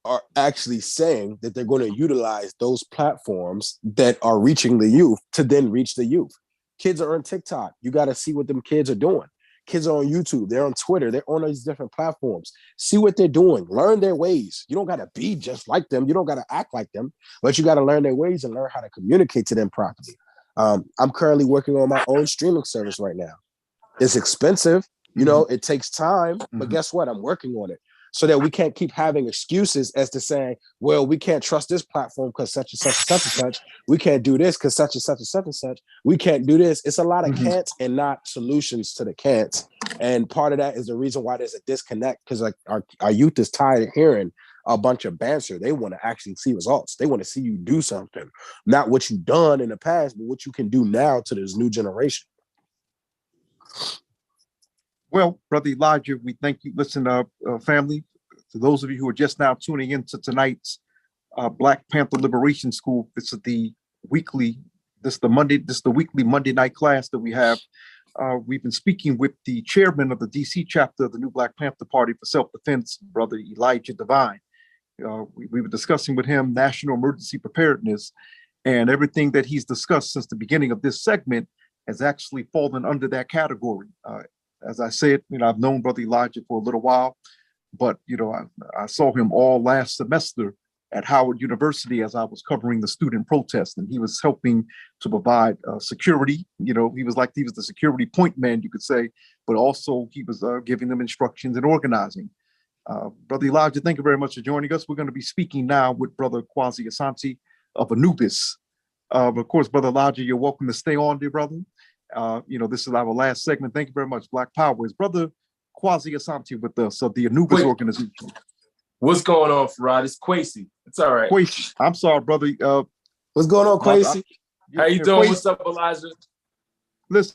are actually saying that they're going to utilize those platforms that are reaching the youth to then reach the youth. Kids are on TikTok. You got to see what them kids are doing. Kids are on YouTube, they're on Twitter, they're on these different platforms. See what they're doing, learn their ways. You don't got to be just like them, you don't got to act like them, but you got to learn their ways and learn how to communicate to them properly. I'm currently working on my own streaming service right now. It's expensive, you know, it takes time, but guess what? I'm working on it so that we can't keep having excuses as to saying, well, we can't trust this platform because such and such and such and such. We can't do this because such and such and such and such. We can't do this. It's a lot of can'ts and not solutions to the can'ts. And part of that is the reason why there's a disconnect, because like our youth is tired of hearing a bunch of banter. They want to actually see results. They want to see you do something, not what you've done in the past, but what you can do now to this new generation. Well, Brother Elijah, we thank you. Listen, family, to those of you who are just now tuning into tonight's Black Panther Liberation School, this is the weekly Monday night class that we have. We've been speaking with the chairman of the DC chapter of the New Black Panther Party for Self-Defense, Brother Elijah Divine. We were discussing with him national emergency preparedness, and everything that he's discussed since the beginning of this segment has actually fallen under that category. As I said, you know, I've known Brother Elijah for a little while, but, you know, I saw him all last semester at Howard University as I was covering the student protest, and he was helping to provide security. You know, he was the security point man, you could say, but also he was giving them instructions and organizing. Brother Elijah, thank you very much for joining us. We're going to be speaking now with Brother Kwasi Asante of Anubis. Of course, Brother Elijah, you're welcome to stay on, dear brother. You know, this is our last segment. Thank you very much. Black Power is Brother Kwasi Asante with us of the Anubis organization. What's going on, Farad? It's Kwasi. It's all right. Kwasi, I'm sorry, brother. What's going on, Kwasi? How you doing? What's up, Elijah? Listen,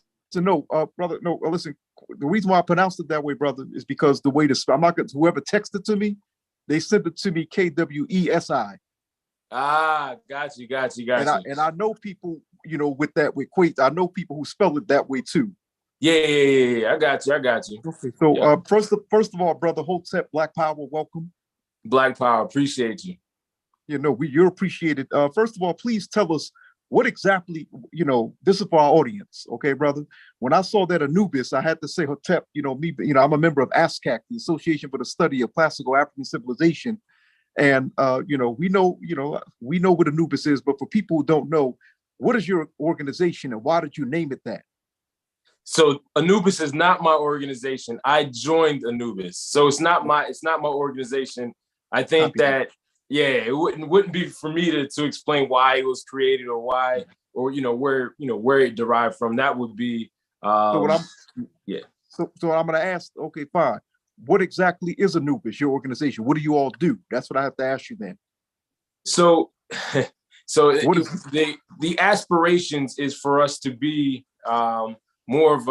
brother, listen. The reason why I pronounced it that way, brother, is because the way I'm not going to, whoever texted to me, they sent it to me KWESI. Ah, got you. And I know people, you know, with Kwasi, I know people who spell it that way too. Yeah. I got you. Okay, so first of all, Brother Hotep, Black Power, welcome. Black Power, appreciate you. You know, you're appreciated. First of all, please tell us what exactly, you know, this is for our audience, okay, brother? When I saw that Anubis, I had to say, Hotep, you know, I'm a member of ASCAC, the Association for the Study of Classical African Civilization. And, you know, we know what Anubis is, but for people who don't know, what is your organization and why did you name it that? So Anubis is not my organization. I joined Anubis. So it's not my organization. I think that, yeah, it wouldn't be for me to explain why it was created or why, or, you know, where it derived from. That would be, So I'm going to ask, okay, fine. What exactly is Anubis, your organization? What do you all do? That's what I have to ask you then. So the aspirations is for us to be more of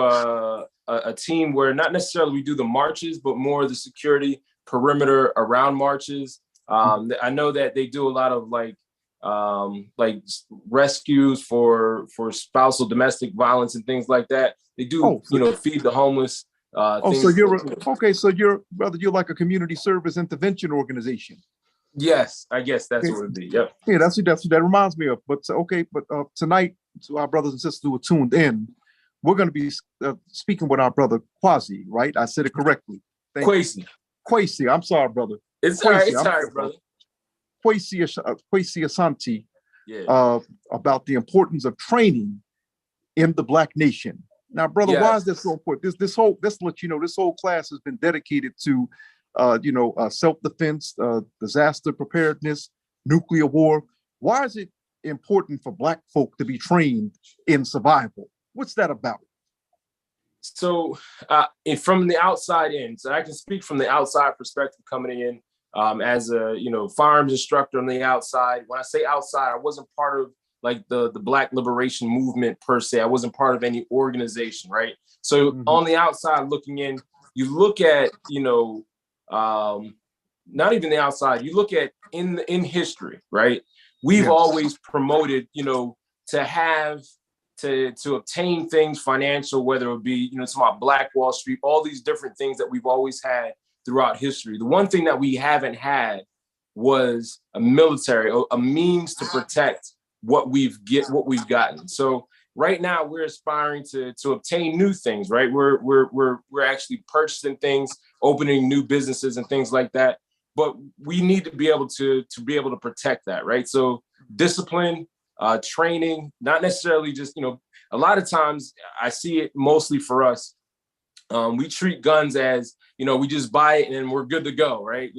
a team where not necessarily we do the marches, but more of the security perimeter around marches. I know that they do a lot of like rescues for spousal domestic violence and things like that. They do, feed the homeless. So you're like a community service intervention organization. Yes, I guess that's what it would be. Yep. Yeah, that's what that reminds me of. But tonight, to our brothers and sisters who are tuned in, we're going to be speaking with our brother Kwasi, right? I said it correctly. Kwasi. I'm sorry, brother. It's all right. It's all right, brother. Kwasi Asante. Yeah. About the importance of training in the Black nation. Now, brother, why is this so important? This whole class has been dedicated to, self-defense, disaster preparedness, nuclear war. Why is it important for Black folk to be trained in survival? What's that about? So, from the outside in, so I can speak from the outside perspective coming in as a firearms instructor on the outside. When I say outside, I wasn't part of like the Black liberation movement per se. I wasn't part of any organization, right? So on the outside looking in, you look at, not even the outside, you look at in history, right? We've always promoted, to obtain things financial, whether it be, it's about Black Wall Street, all these different things that we've always had throughout history. The one thing that we haven't had was a military, a means to protect what we've gotten. So right now we're aspiring to obtain new things, right? We're actually purchasing things, opening new businesses and things like that. But we need to be able to be able to protect that, right? So discipline, training, not necessarily just, a lot of times I see it mostly for us. We treat guns as, we just buy it and we're good to go, right?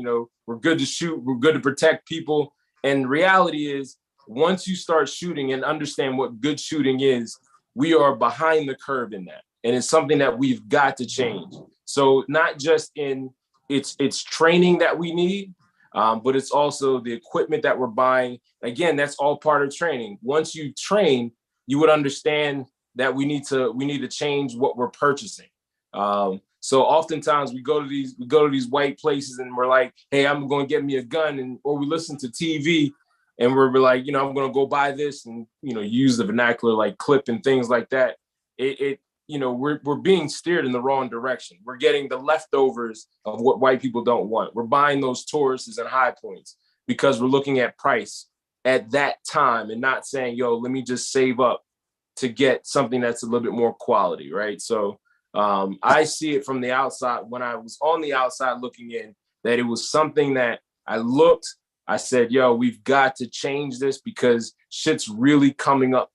We're good to shoot, we're good to protect people. And reality is, once you start shooting and understand what good shooting is, we are behind the curve in that. And it's something that we've got to change. So not just in it's training that we need, but it's also the equipment that we're buying. Again, that's all part of training. Once you train, you would understand that we need to change what we're purchasing. So oftentimes we go to these white places and we're like, hey, I'm going to get me a gun, or we listen to TV and we're like, I'm going to go buy this, and use the vernacular like clip and things like that. We're being steered in the wrong direction. We're getting the leftovers of what white people don't want. We're buying those Tauruses and High Points because we're looking at price at that time and not saying, yo, let me just save up to get something that's a little bit more quality, right? So I see it from the outside. When I was on the outside looking in, that it was something that I said, yo, we've got to change this because shit's really coming up,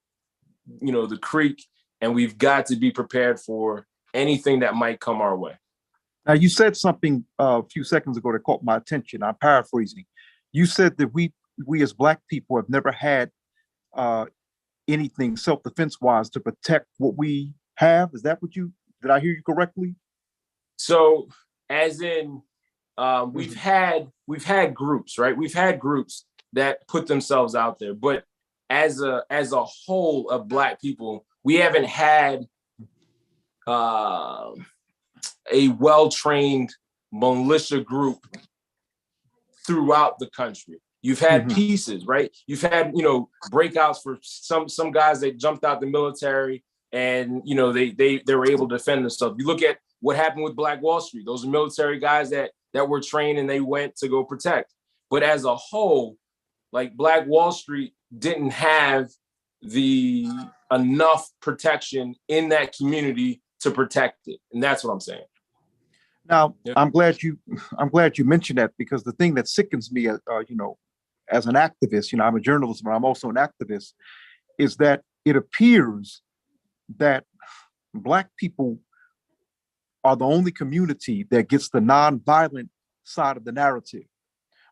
the creek, and we've got to be prepared for anything that might come our way. Now, you said something a few seconds ago that caught my attention. I'm paraphrasing. You said that we as Black people have never had anything self-defense wise to protect what we have. Is that did I hear you correctly? So as in, we've had groups, right? We've had groups that put themselves out there, but as a whole of Black people, we haven't had a well-trained militia group throughout the country. You've had pieces, right? You've had, breakouts for some guys that jumped out the military and, they were able to defend themselves. You look at what happened with Black Wall Street. Those are military guys that were trained and they went to go protect. But as a whole, like Black Wall Street didn't have the enough protection in that community to protect it. And that's what I'm saying. Now, Yeah. I'm glad you mentioned that, because the thing that sickens me, as an activist, I'm a journalist, but I'm also an activist, is that it appears that Black people are the only community that gets the nonviolent side of the narrative.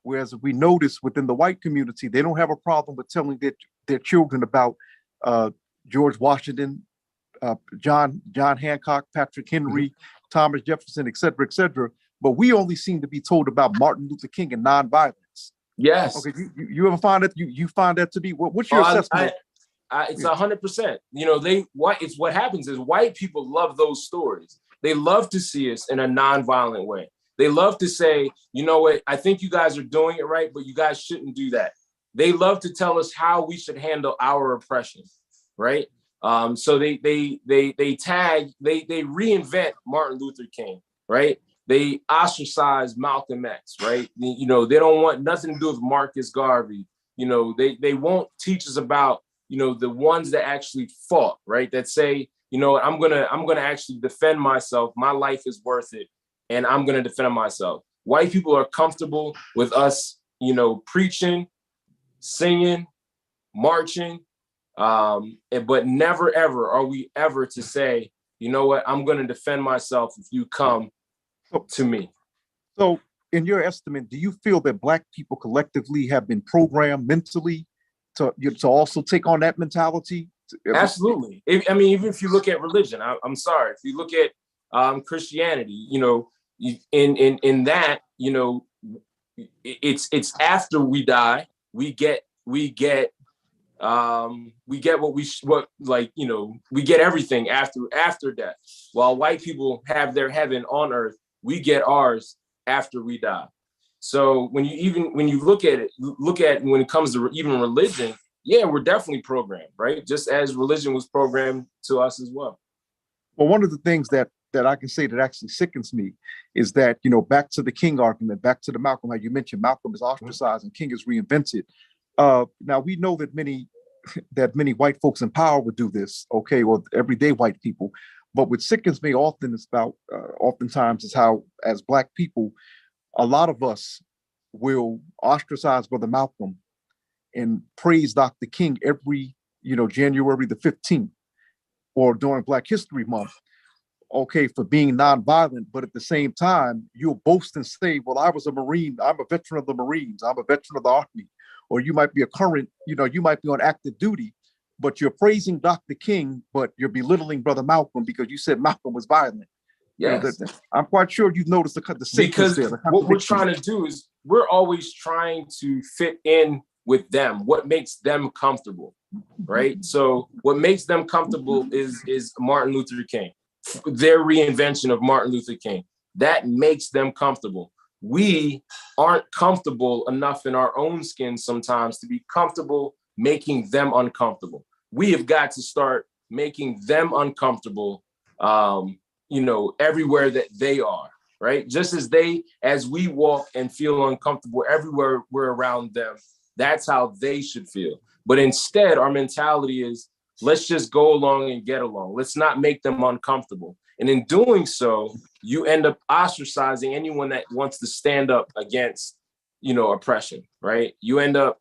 Whereas we notice within the white community, they don't have a problem with telling their children about George Washington, John Hancock, Patrick Henry, Thomas Jefferson, et cetera, et cetera. But we only seem to be told about Martin Luther King and nonviolence. Yes. Okay. You ever find that? You find that to be what's your assessment? It's 100%. It's what happens is white people love those stories. They love to see us in a nonviolent way. They love to say, you know what, I think you guys are doing it right, but you guys shouldn't do that. They love to tell us how we should handle our oppression, right? So they reinvent Martin Luther King, right? They ostracize Malcolm X, right? They don't want nothing to do with Marcus Garvey. They won't teach us about, the ones that actually fought, right? That say, I'm gonna actually defend myself. My life is worth it, and I'm gonna defend myself. White people are comfortable with us, preaching, singing, marching, but never ever are we ever to say, you know what, I'm gonna defend myself if you come to me. So, in your estimate, do you feel that Black people collectively have been programmed mentally to also take on that mentality? Absolutely. Even if you look at religion, I'm sorry, if you look at Christianity, in that, it's after we die, we get we get everything after death. While white people have their heaven on earth, we get ours after we die. So when you look at when it comes to even religion, yeah, we're definitely programmed, right? Just as religion was programmed to us as well. Well, one of the things that I can say that actually sickens me is that, back to the King argument, back to the Malcolm, how you mentioned Malcolm is ostracized and King is reinvented. Now we know that many that many white folks in power would do this, okay, or everyday white people. But what sickens me oftentimes is how, as Black people, a lot of us will ostracize Brother Malcolm and praise Dr. King every, January the 15th or during Black History Month, okay, for being nonviolent. But at the same time, you'll boast and say, well, I was a Marine, I'm a veteran of the Marines, I'm a veteran of the Army, or you might be a current, you might be on active duty, but you're praising Dr. King, but you're belittling Brother Malcolm because you said Malcolm was violent. Yes. I'm quite sure you've noticed the Because there, the what we're trying to do is we're always trying to fit in with them, what makes them comfortable, right? So what makes them comfortable is Martin Luther King, their reinvention of Martin Luther King. That makes them comfortable. We aren't comfortable enough in our own skin sometimes to be comfortable making them uncomfortable. We have got to start making them uncomfortable, everywhere that they are, right? Just as we walk and feel uncomfortable everywhere we're around them, that's how they should feel. But instead, our mentality is, let's just go along and get along. Let's not make them uncomfortable. And in doing so, you end up ostracizing anyone that wants to stand up against, oppression, right? You end up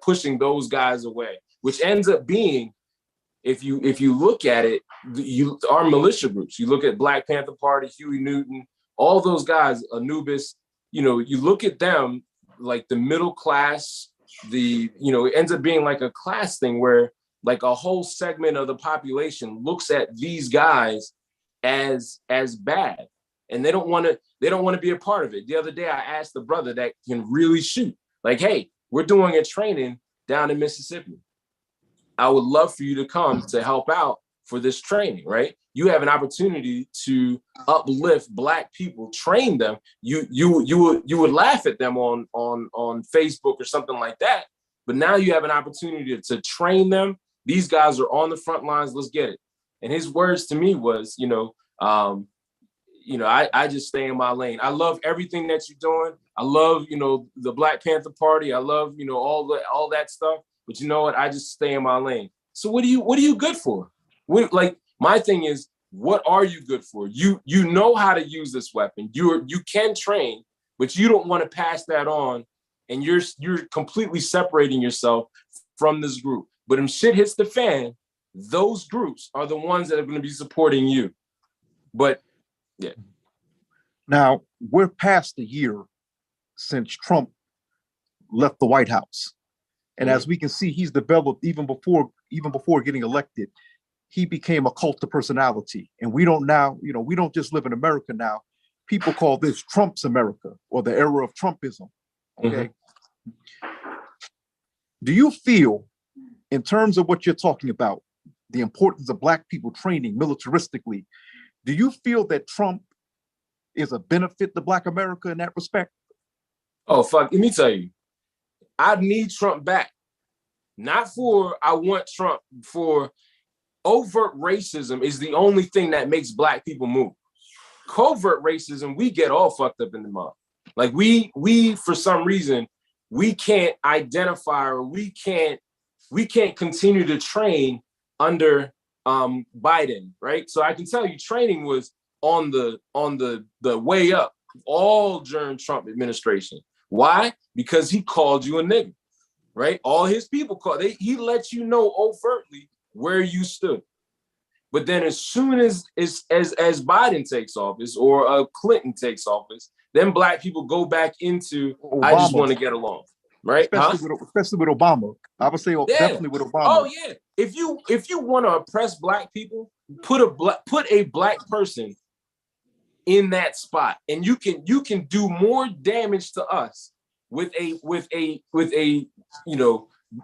pushing those guys away, which ends up being, if you look at it, our militia groups, you look at Black Panther Party, Huey Newton, all those guys, Anubis, you look at them like the middle class, it ends up being like a class thing where like a whole segment of the population looks at these guys as bad, and they don't want to be a part of it. The other day, I asked the brother that can really shoot, like, hey, we're doing a training down in Mississippi. I would love for you to come to help out for this training, right? You have an opportunity to uplift Black people, train them. You would laugh at them on Facebook or something like that, but now you have an opportunity to train them. These guys are on the front lines. Let's get it. And his words to me was, I just stay in my lane. I love everything that you're doing. I love, the Black Panther Party. I love, all that stuff. But you know what? I just stay in my lane. So what are you good for? My thing is, what are you good for? You know how to use this weapon. You can train, but you don't want to pass that on, and you're completely separating yourself from this group. But if shit hits the fan, those groups are the ones that are going to be supporting you. But yeah. Now we're past a year since Trump left the White House. And as we can see, he's developed even before getting elected, he became a cult of personality. And we don't just live in America now. People call this Trump's America, or the era of Trumpism. Okay. Do you feel, in terms of what you're talking about, the importance of Black people training militaristically, do you feel that Trump is a benefit to Black America in that respect? Oh, fuck. Let me tell you. I need Trump back. I want Trump for overt racism is the only thing that makes Black people move. Covert racism, we get all fucked up in the mouth. Like we for some reason, we can't identify, or we can't continue to train under Biden, right? So I can tell you training was on the way up all during Trump administration. Why? Because he called you a nigga, right? All his people he let you know overtly where you stood. But then as soon as Biden takes office, or Clinton takes office, then Black people go back into Obama. I just want to get along, right? Especially with Obama. I would say definitely with Obama. Oh yeah. If you want to oppress Black people, put a Black person in that spot, and you can do more damage to us with a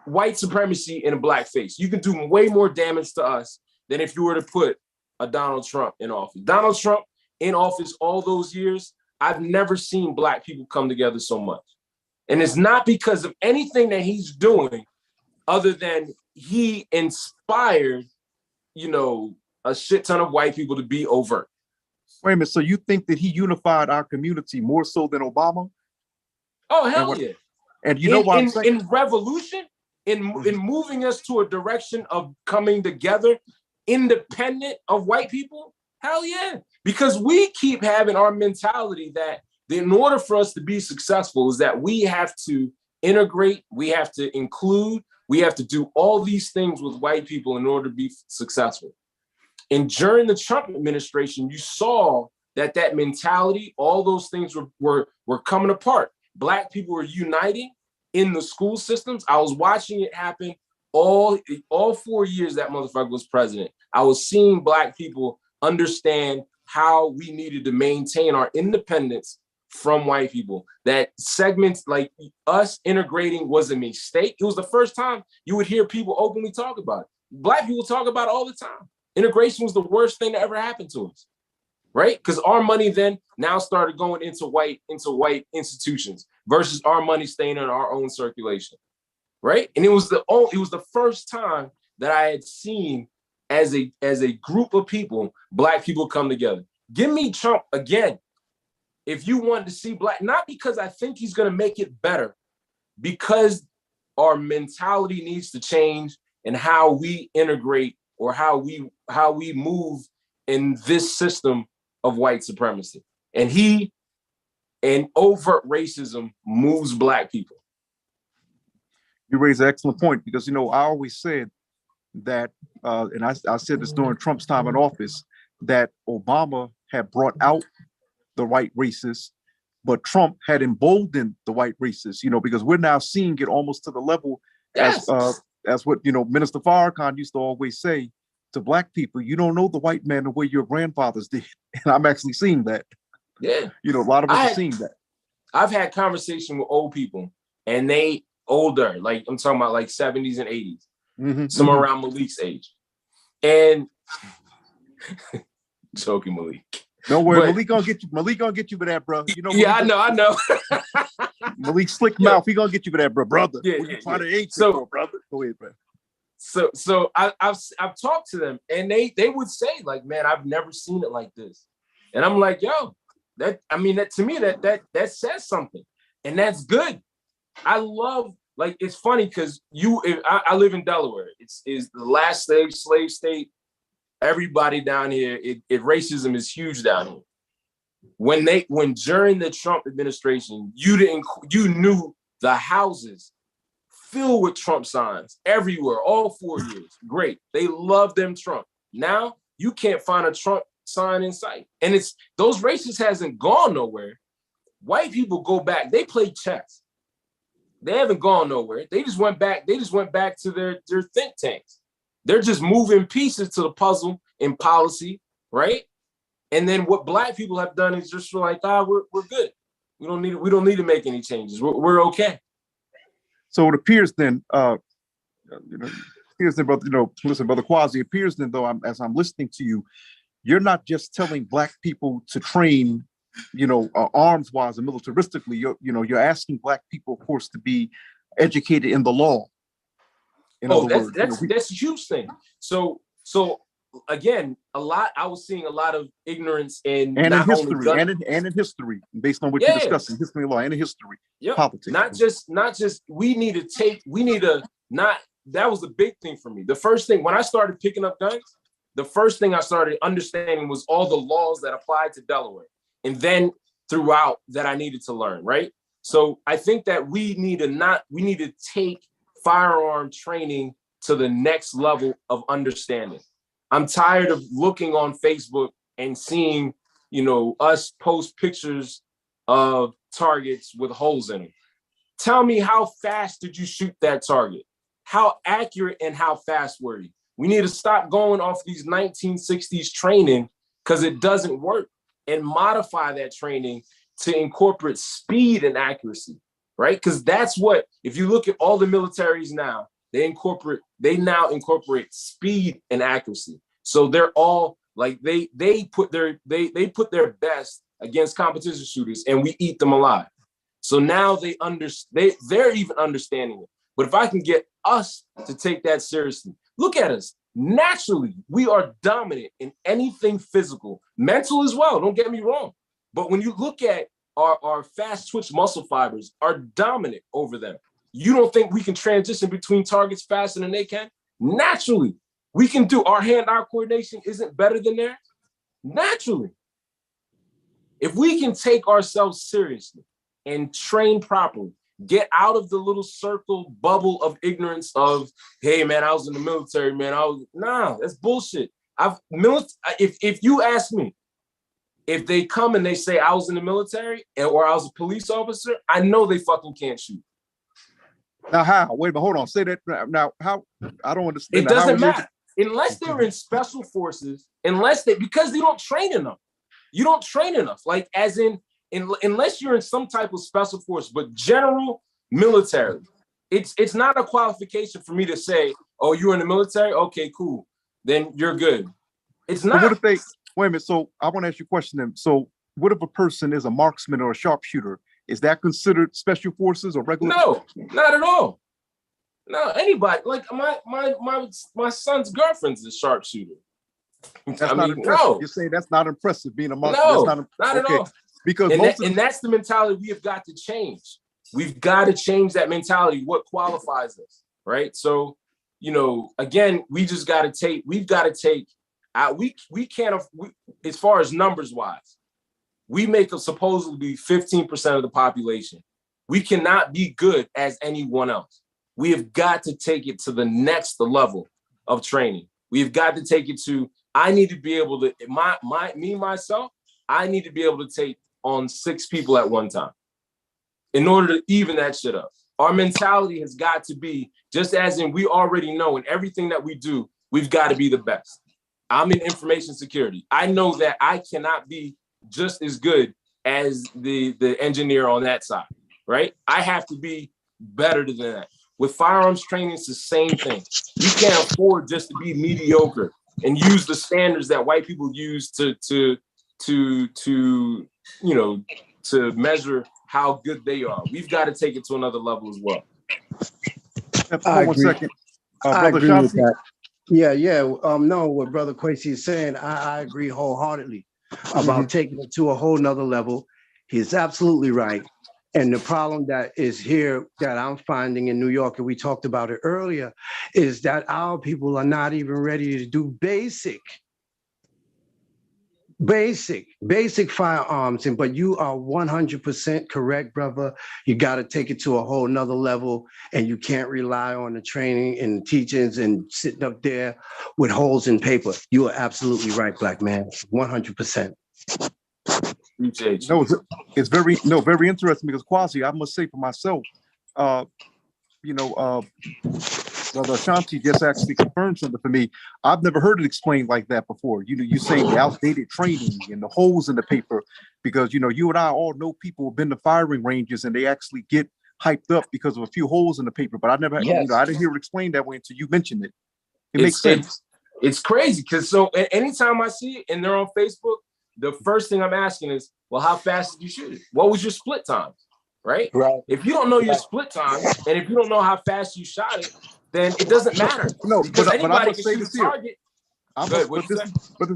white supremacy in a Black face. You can do way more damage to us than if you were to put a Donald Trump in office. Donald Trump in office all those years, I've never seen Black people come together so much. And it's not because of anything that he's doing other than he inspired, a shit ton of white people to be overt. Wait a minute. So you think that he unified our community more so than Obama? Oh, hell yeah. And you know what I'm saying? In revolution, in moving us to a direction of coming together, independent of white people? Hell yeah. Because we keep having our mentality that in order for us to be successful is that we have to integrate, we have to include, we have to do all these things with white people in order to be successful. And during the Trump administration, you saw that mentality, all those things were coming apart. Black people were uniting in the school systems. I was watching it happen all 4 years that motherfucker was president. I was seeing Black people understand how we needed to maintain our independence from white people. That segments like us integrating was a mistake. It was the first time you would hear people openly talk about it. Black people talk about it all the time. Integration was the worst thing that ever happened to us, right? Because our money then now started going into white institutions versus our money staying in our own circulation, right? And it was the first time that I had seen as a group of people, Black people come together. Give me Trump again. If you want to see Black, not because I think he's going to make it better, because our mentality needs to change and how we integrate or how we move in this system of white supremacy. And overt racism moves Black people. You raise an excellent point because, I always said that, and I said this during Trump's time in office, that Obama had brought out the white racists, but Trump had emboldened the white racists, because we're now seeing it almost to the level as what, Minister Farrakhan used to always say to Black people, you don't know the white man the way your grandfathers did. And I'm actually seeing that. Yeah. A lot of us are seeing that. I've had conversation with old people and they older, like I'm talking about like 70s and 80s, somewhere around Malik's age. And joking, Malik. Don't worry, Malik gonna get you. Malik gonna get you for that, bro. Yeah, I know. Malik slick mouth. He gonna get you for that, brother. Yeah, trying to age so, brother. Go ahead, bro. So I've talked to them, and they would say like, man, I've never seen it like this, and I'm like, yo, that to me that says something, and that's good. I love, like, it's funny because I live in Delaware. It's the last slave state. Everybody down here, racism is huge down here. When during the Trump administration, you knew the houses filled with Trump signs everywhere, all 4 years. Great. They love them Trump. Now you can't find a Trump sign in sight. And those racists hasn't gone nowhere. White people go back, they play chess. They haven't gone nowhere. They just went back to their think tanks. They're just moving pieces to the puzzle in policy, right? And then what Black people have done is just like, we're good. We don't need to make any changes. We're okay. So it appears then, brother, listen, Brother Quasi, it appears then though, as I'm listening to you, you're not just telling Black people to train, arms wise and militaristically. You're asking Black people, of course, to be educated in the law. That's a huge thing. So again, I was seeing a lot of ignorance in in history, based on what you're discussing, history and law and in history, politics. Not just that was the big thing for me. The first thing, when I started picking up guns, the first thing I started understanding was all the laws that applied to Delaware. And then throughout that I needed to learn, right? So I think that we need to take firearm training to the next level of understanding. I'm tired of looking on Facebook and seeing, us post pictures of targets with holes in them. Tell me, how fast did you shoot that target? How accurate and how fast were you? We need to stop going off these 1960s training because it doesn't work, and modify that training to incorporate speed and accuracy, right? Because that's what, if you look at all the militaries now, they now incorporate speed and accuracy. So they're all like, they put their best against competition shooters and we eat them alive. So now they're even understanding it. But if I can get us to take that seriously, look at us. Naturally, we are dominant in anything physical, mental as well. Don't get me wrong. But when you look at our fast twitch muscle fibers are dominant over them. You don't think we can transition between targets faster than they can? Naturally, we can do. Our hand-eye coordination isn't better than theirs. Naturally. If we can take ourselves seriously and train properly, get out of the little circle bubble of ignorance of, hey man, I was in the military, man. Nah, that's bullshit. If you ask me, if they come and they say I was in the military or I was a police officer, I know they fucking can't shoot. Now how? Wait a minute, hold on. Say that now. How? I don't understand. It doesn't matter. Unless they're in special forces, because they don't train enough. You don't train enough. Like as in unless you're in some type of special force, but general military, it's not a qualification for me to say, oh, you're in the military? Okay, cool. Then you're good. It's not. But what if they, wait a minute, so I want to ask you a question then. So what if a person is a marksman or a sharpshooter? Is that considered special forces or regular? No, not at all. No, anybody. Like my son's girlfriend's a sharpshooter. That's not impressive. No. You're saying that's not impressive being a marksman. No, that's not at all. Because and that's the mentality we have got to change. We've got to change that mentality. What qualifies us, right? So, again, we just got to take. We've got to take. We can't. As far as numbers wise, we make up supposedly 15% of the population. We cannot be good as anyone else. We have got to take it to the next level of training. We've got to take it to. I need to be able to. Myself. I need to be able to take on 6 people at one time in order to even that shit up. Our mentality has got to be just as in we already know in everything that we do, we've got to be the best. I'm in information security. I know that I cannot be just as good as the engineer on that side, right? I have to be better than that. With firearms training, it's the same thing. You can't afford just to be mediocre and use the standards that white people use to measure how good they are. We've got to take it to another level as well. I One agree. second. I Brother agree with Shanti? that. Yeah. No, what Brother Quasi is saying, I agree wholeheartedly about taking it to a whole nother level. He's absolutely right. And the problem that is here that I'm finding in New York, and we talked about it earlier, is that our people are not even ready to do basic firearms. But you are 100% correct, brother. You got to take it to a whole nother level, and you can't rely on the training and teachings and sitting up there with holes in paper. You are absolutely right, black man. 100%. No, it's very interesting because Quasi, I must say for myself, Brother Ashanti just actually confirmed something for me. I've never heard it explained like that before. You saying the outdated training and the holes in the paper, because you and I all know people who've been to firing ranges and they actually get hyped up because of a few holes in the paper. But I never, I didn't hear it explained that way until you mentioned it. It makes sense. It's crazy because so anytime I see it and they're on Facebook, the first thing I'm asking is, well, how fast did you shoot it? What was your split time? Right? If you don't know your split time and if you don't know how fast you shot it, then it doesn't matter. No, because but anybody I must can say shoot this a here. target.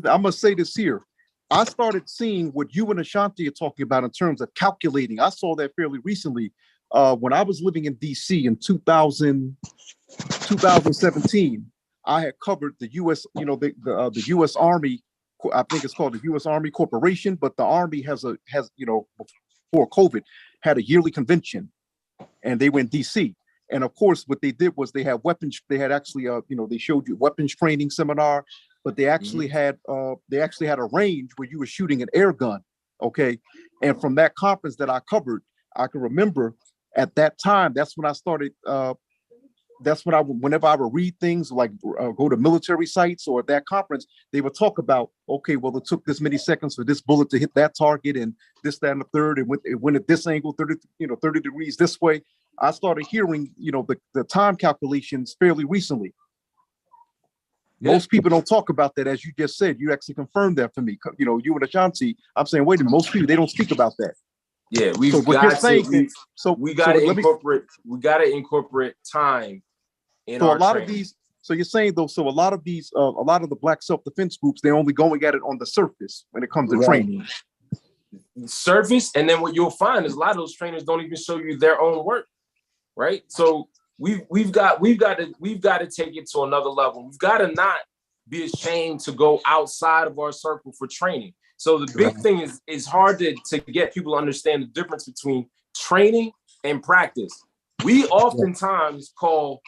I must say this here. I started seeing what you and Ashanti are talking about in terms of calculating. I saw that fairly recently when I was living in DC in 2017. I had covered the U.S. The U.S. Army. I think it's called the U.S. Army Corporation, but the Army has before COVID had a yearly convention, and they went DC. And of course, what they did was they had weapons. They had actually, they showed you weapons training seminar, but they actually had a range where you were shooting an air gun. Okay, and from that conference that I covered, I can remember at that time. That's when I started. That's when whenever I would read things like go to military sites or at that conference, they would talk about, okay, well, it took this many seconds for this bullet to hit that target and this, that, and the third, and it went at this angle, 30 degrees this way. I started hearing, the time calculations fairly recently. Yeah. Most people don't talk about that, as you just said. You actually confirmed that for me. You and Ashanti, I'm saying, wait a minute, most people, they don't speak about that. Yeah, we got to incorporate time in our training. So you're saying though, a lot of the black self-defense groups, they're only going at it on the surface when it comes to training. Surface, and then what you'll find is a lot of those trainers don't even show you their own work. right? So we've got to take it to another level. We've got to not be ashamed to go outside of our circle for training. So the big thing is it's hard to get people to understand the difference between training and practice. We oftentimes call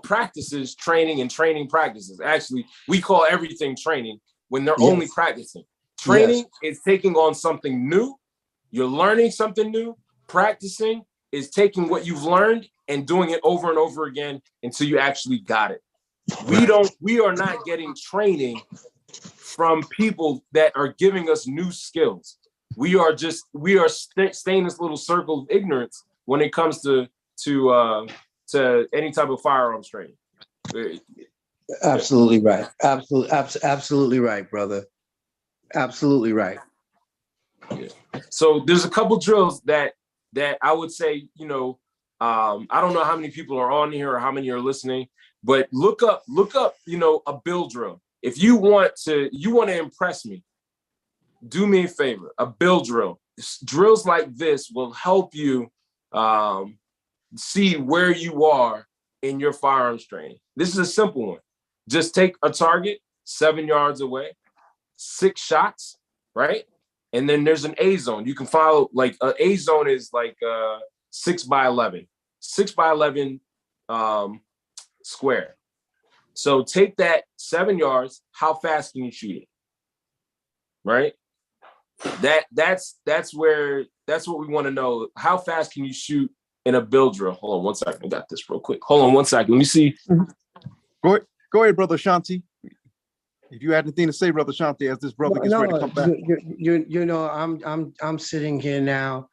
practices training and training practices. Actually, we call everything training when they're only practicing. Training is taking on something new. You're learning something new. Practicing is taking what you've learned and doing it over and over again until you actually got it. We are not getting training from people that are giving us new skills. We are staying in this little circle of ignorance when it comes to any type of firearms training. Absolutely right. Absolutely right, brother. Absolutely right. Yeah. So there's a couple drills that I would say, I don't know how many people are on here or how many are listening, but look up, a bill drill. If you want to impress me, do me a favor, a bill drill. Drills like this will help you see where you are in your firearms training. This is a simple one. Just take a target 7 yards away, 6 shots, right? And then there's an A zone. You can follow, like an A zone is like 6 by 11 square. So take that 7 yards. How fast can you shoot it? Right? That's what we want to know. How fast can you shoot in a bill drill? Hold on 1 second. I got this real quick. Hold on 1 second. Let me see. Go ahead, Brother Shanti. If you had anything to say, Brother Shanti, as this brother gets ready to come back. I'm sitting here now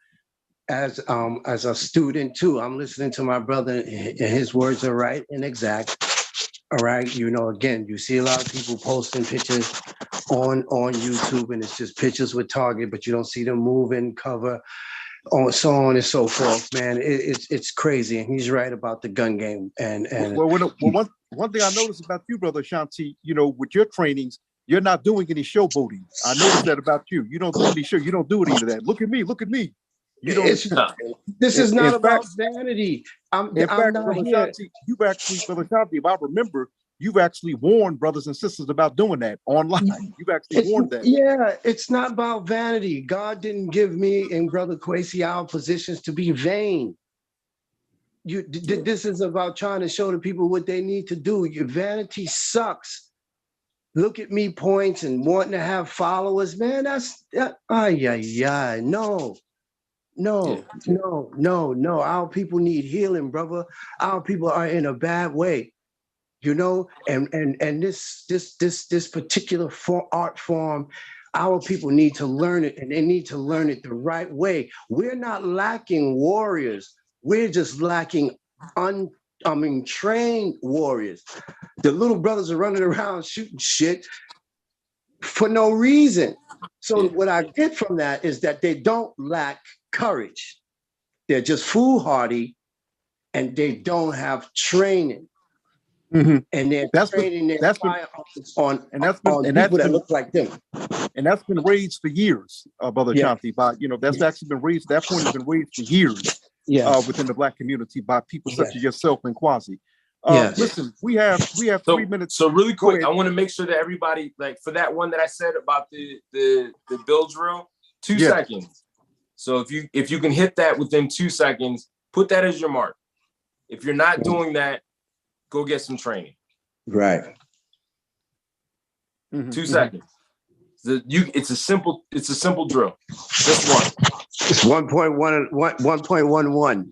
as a student too. I'm listening to my brother, and his words are right and exact. All right, again, you see a lot of people posting pictures on YouTube, and it's just pictures with target, but you don't see them moving, cover, so on and so forth. Man, it's crazy, and he's right about the gun game. And one thing I noticed about you, Brother Shanti, with your trainings, you're not doing any showboating. I noticed that about you. You don't do any show. You don't do any of that. Look at me. You don't. This is not about vanity. I'm not Brother here. Shanti, Brother Shanti, if I remember, you've actually warned brothers and sisters about doing that online. You've actually warned that. Yeah, it's not about vanity. God didn't give me and Brother Kwesi our positions to be vain. This is about trying to show the people what they need to do. Your vanity sucks. Look at me points and wanting to have followers, man. No. Our people need healing, brother. Our people are in a bad way, and this particular art form, our people need to learn it, and they need to learn it the right way. We're not lacking warriors. We're just lacking trained warriors. The little brothers are running around shooting shit for no reason. So what I get from that is that they don't lack courage. They're just foolhardy, and they don't have training. Mm-hmm. And they're training their firearms on people that look like them. And that's been raised for years, Brother Shanti. That's actually been raised. That point has been raised for years within the Black community by people such as yourself and Kwasi. Listen, we have 3 minutes. So really quick, I want to make sure that everybody, like for that one that I said about the bill drill, 2 seconds. So if you can hit that within 2 seconds, put that as your mark. If you're not doing that, go get some training. Right. 2 seconds. It's a simple drill. Just one. It's 1.11.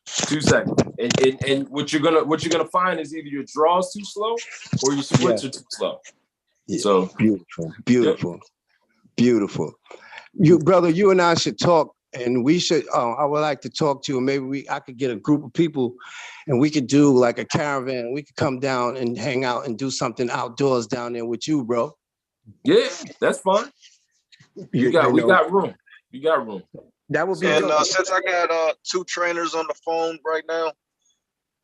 2 seconds. And what you're gonna find is either your draws too slow or your splits are too slow. Yeah. So beautiful. You and I should talk, and we should. I would like to talk to you. Maybe I could get a group of people, and we could do like a caravan. We could come down and hang out and do something outdoors down there with you, bro. Yeah, that's fine. We got room. You got room. That would be. And since I got 2 trainers on the phone right now,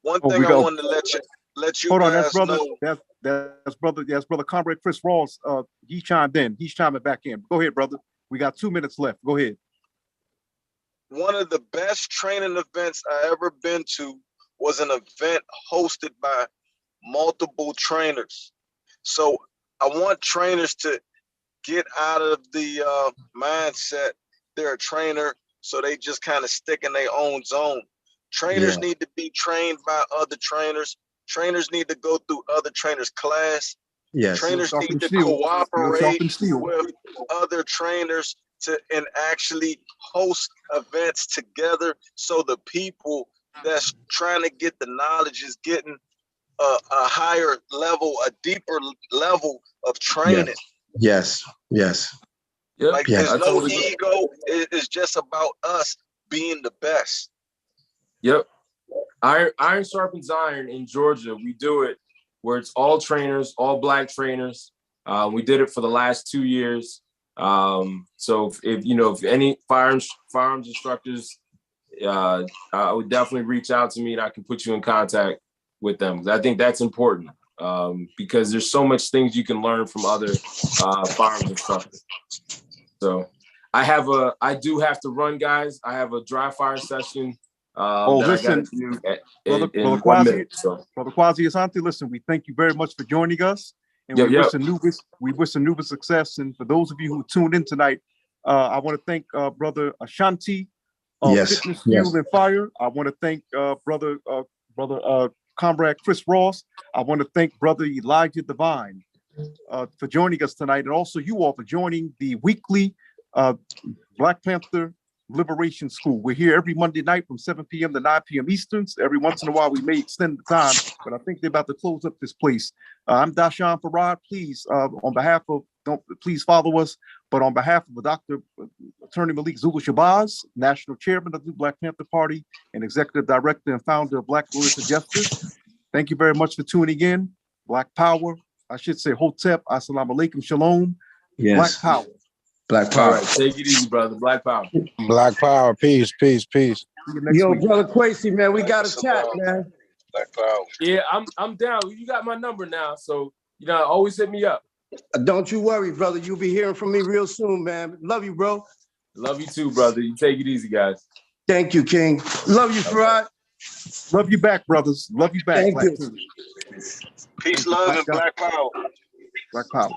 one thing I wanted to let you guys know. That's brother Comrade Chris Ross. He chimed in. He's chiming back in. Go ahead, brother. We got 2 minutes left. Go ahead. one of the best training events I ever been to was an event hosted by multiple trainers. So I want trainers to get out of the mindset they're a trainer, so they just kind of stick in their own zone. Trainers need to be trained by other trainers. Trainers need to go through other trainers' class. Yes. Trainers need to cooperate with other trainers and actually host events together, so the people that's trying to get the knowledge is getting a higher level, a deeper level of training. Yes. Yes. Yep. Like Yes. there's no ego. It's just about us being the best. Yep. Iron sharpens iron in Georgia. We do it where it's all trainers, all Black trainers. We did it for the last 2 years. So if any firearms instructors, I would definitely reach out to me and I can put you in contact with them. I think that's important because there's so much things you can learn from other firearms instructors. So I do have to run, guys. I have a dry fire session. Listen, Brother Kwasi Asante, listen, we thank you very much for joining us. And we wish Anubis success. And for those of you who tuned in tonight, I want to thank Brother Ashanti of Fitness, Fuel, and Fire. I want to thank Brother Comrade Chris Ross. I want to thank Brother Elijah Divine for joining us tonight. And also you all for joining the weekly Black Panther Liberation School. We're here every Monday night from 7 p.m. to 9 p.m. Easterns. Every once in a while, we may extend the time, but I think they're about to close up this place. I'm Dashawn Farad. Please, on behalf of, please follow us, but on behalf of Dr. Attorney Malik Zulu Shabazz, National Chairman of the Black Panther Party and Executive Director and Founder of Black Lawyers for Justice, thank you very much for tuning in. Black Power, I should say Hotep, Assalamu Alaikum, Shalom. Yes. Black Power. Black Power. All right, take it easy, brother. Black Power. Black Power. Peace, peace, peace. Yo, Brother Kwasi, man, we got to chat, man. Black Power. Yeah, I'm down. You got my number now, so always hit me up. Don't you worry, brother. You'll be hearing from me real soon, man. Love you, bro. Love you too, brother. You take it easy, guys. Thank you, King. Love you, Farad. Love you back, brothers. Love you back. Thank you. Peace, love, and Black Power. Black Power.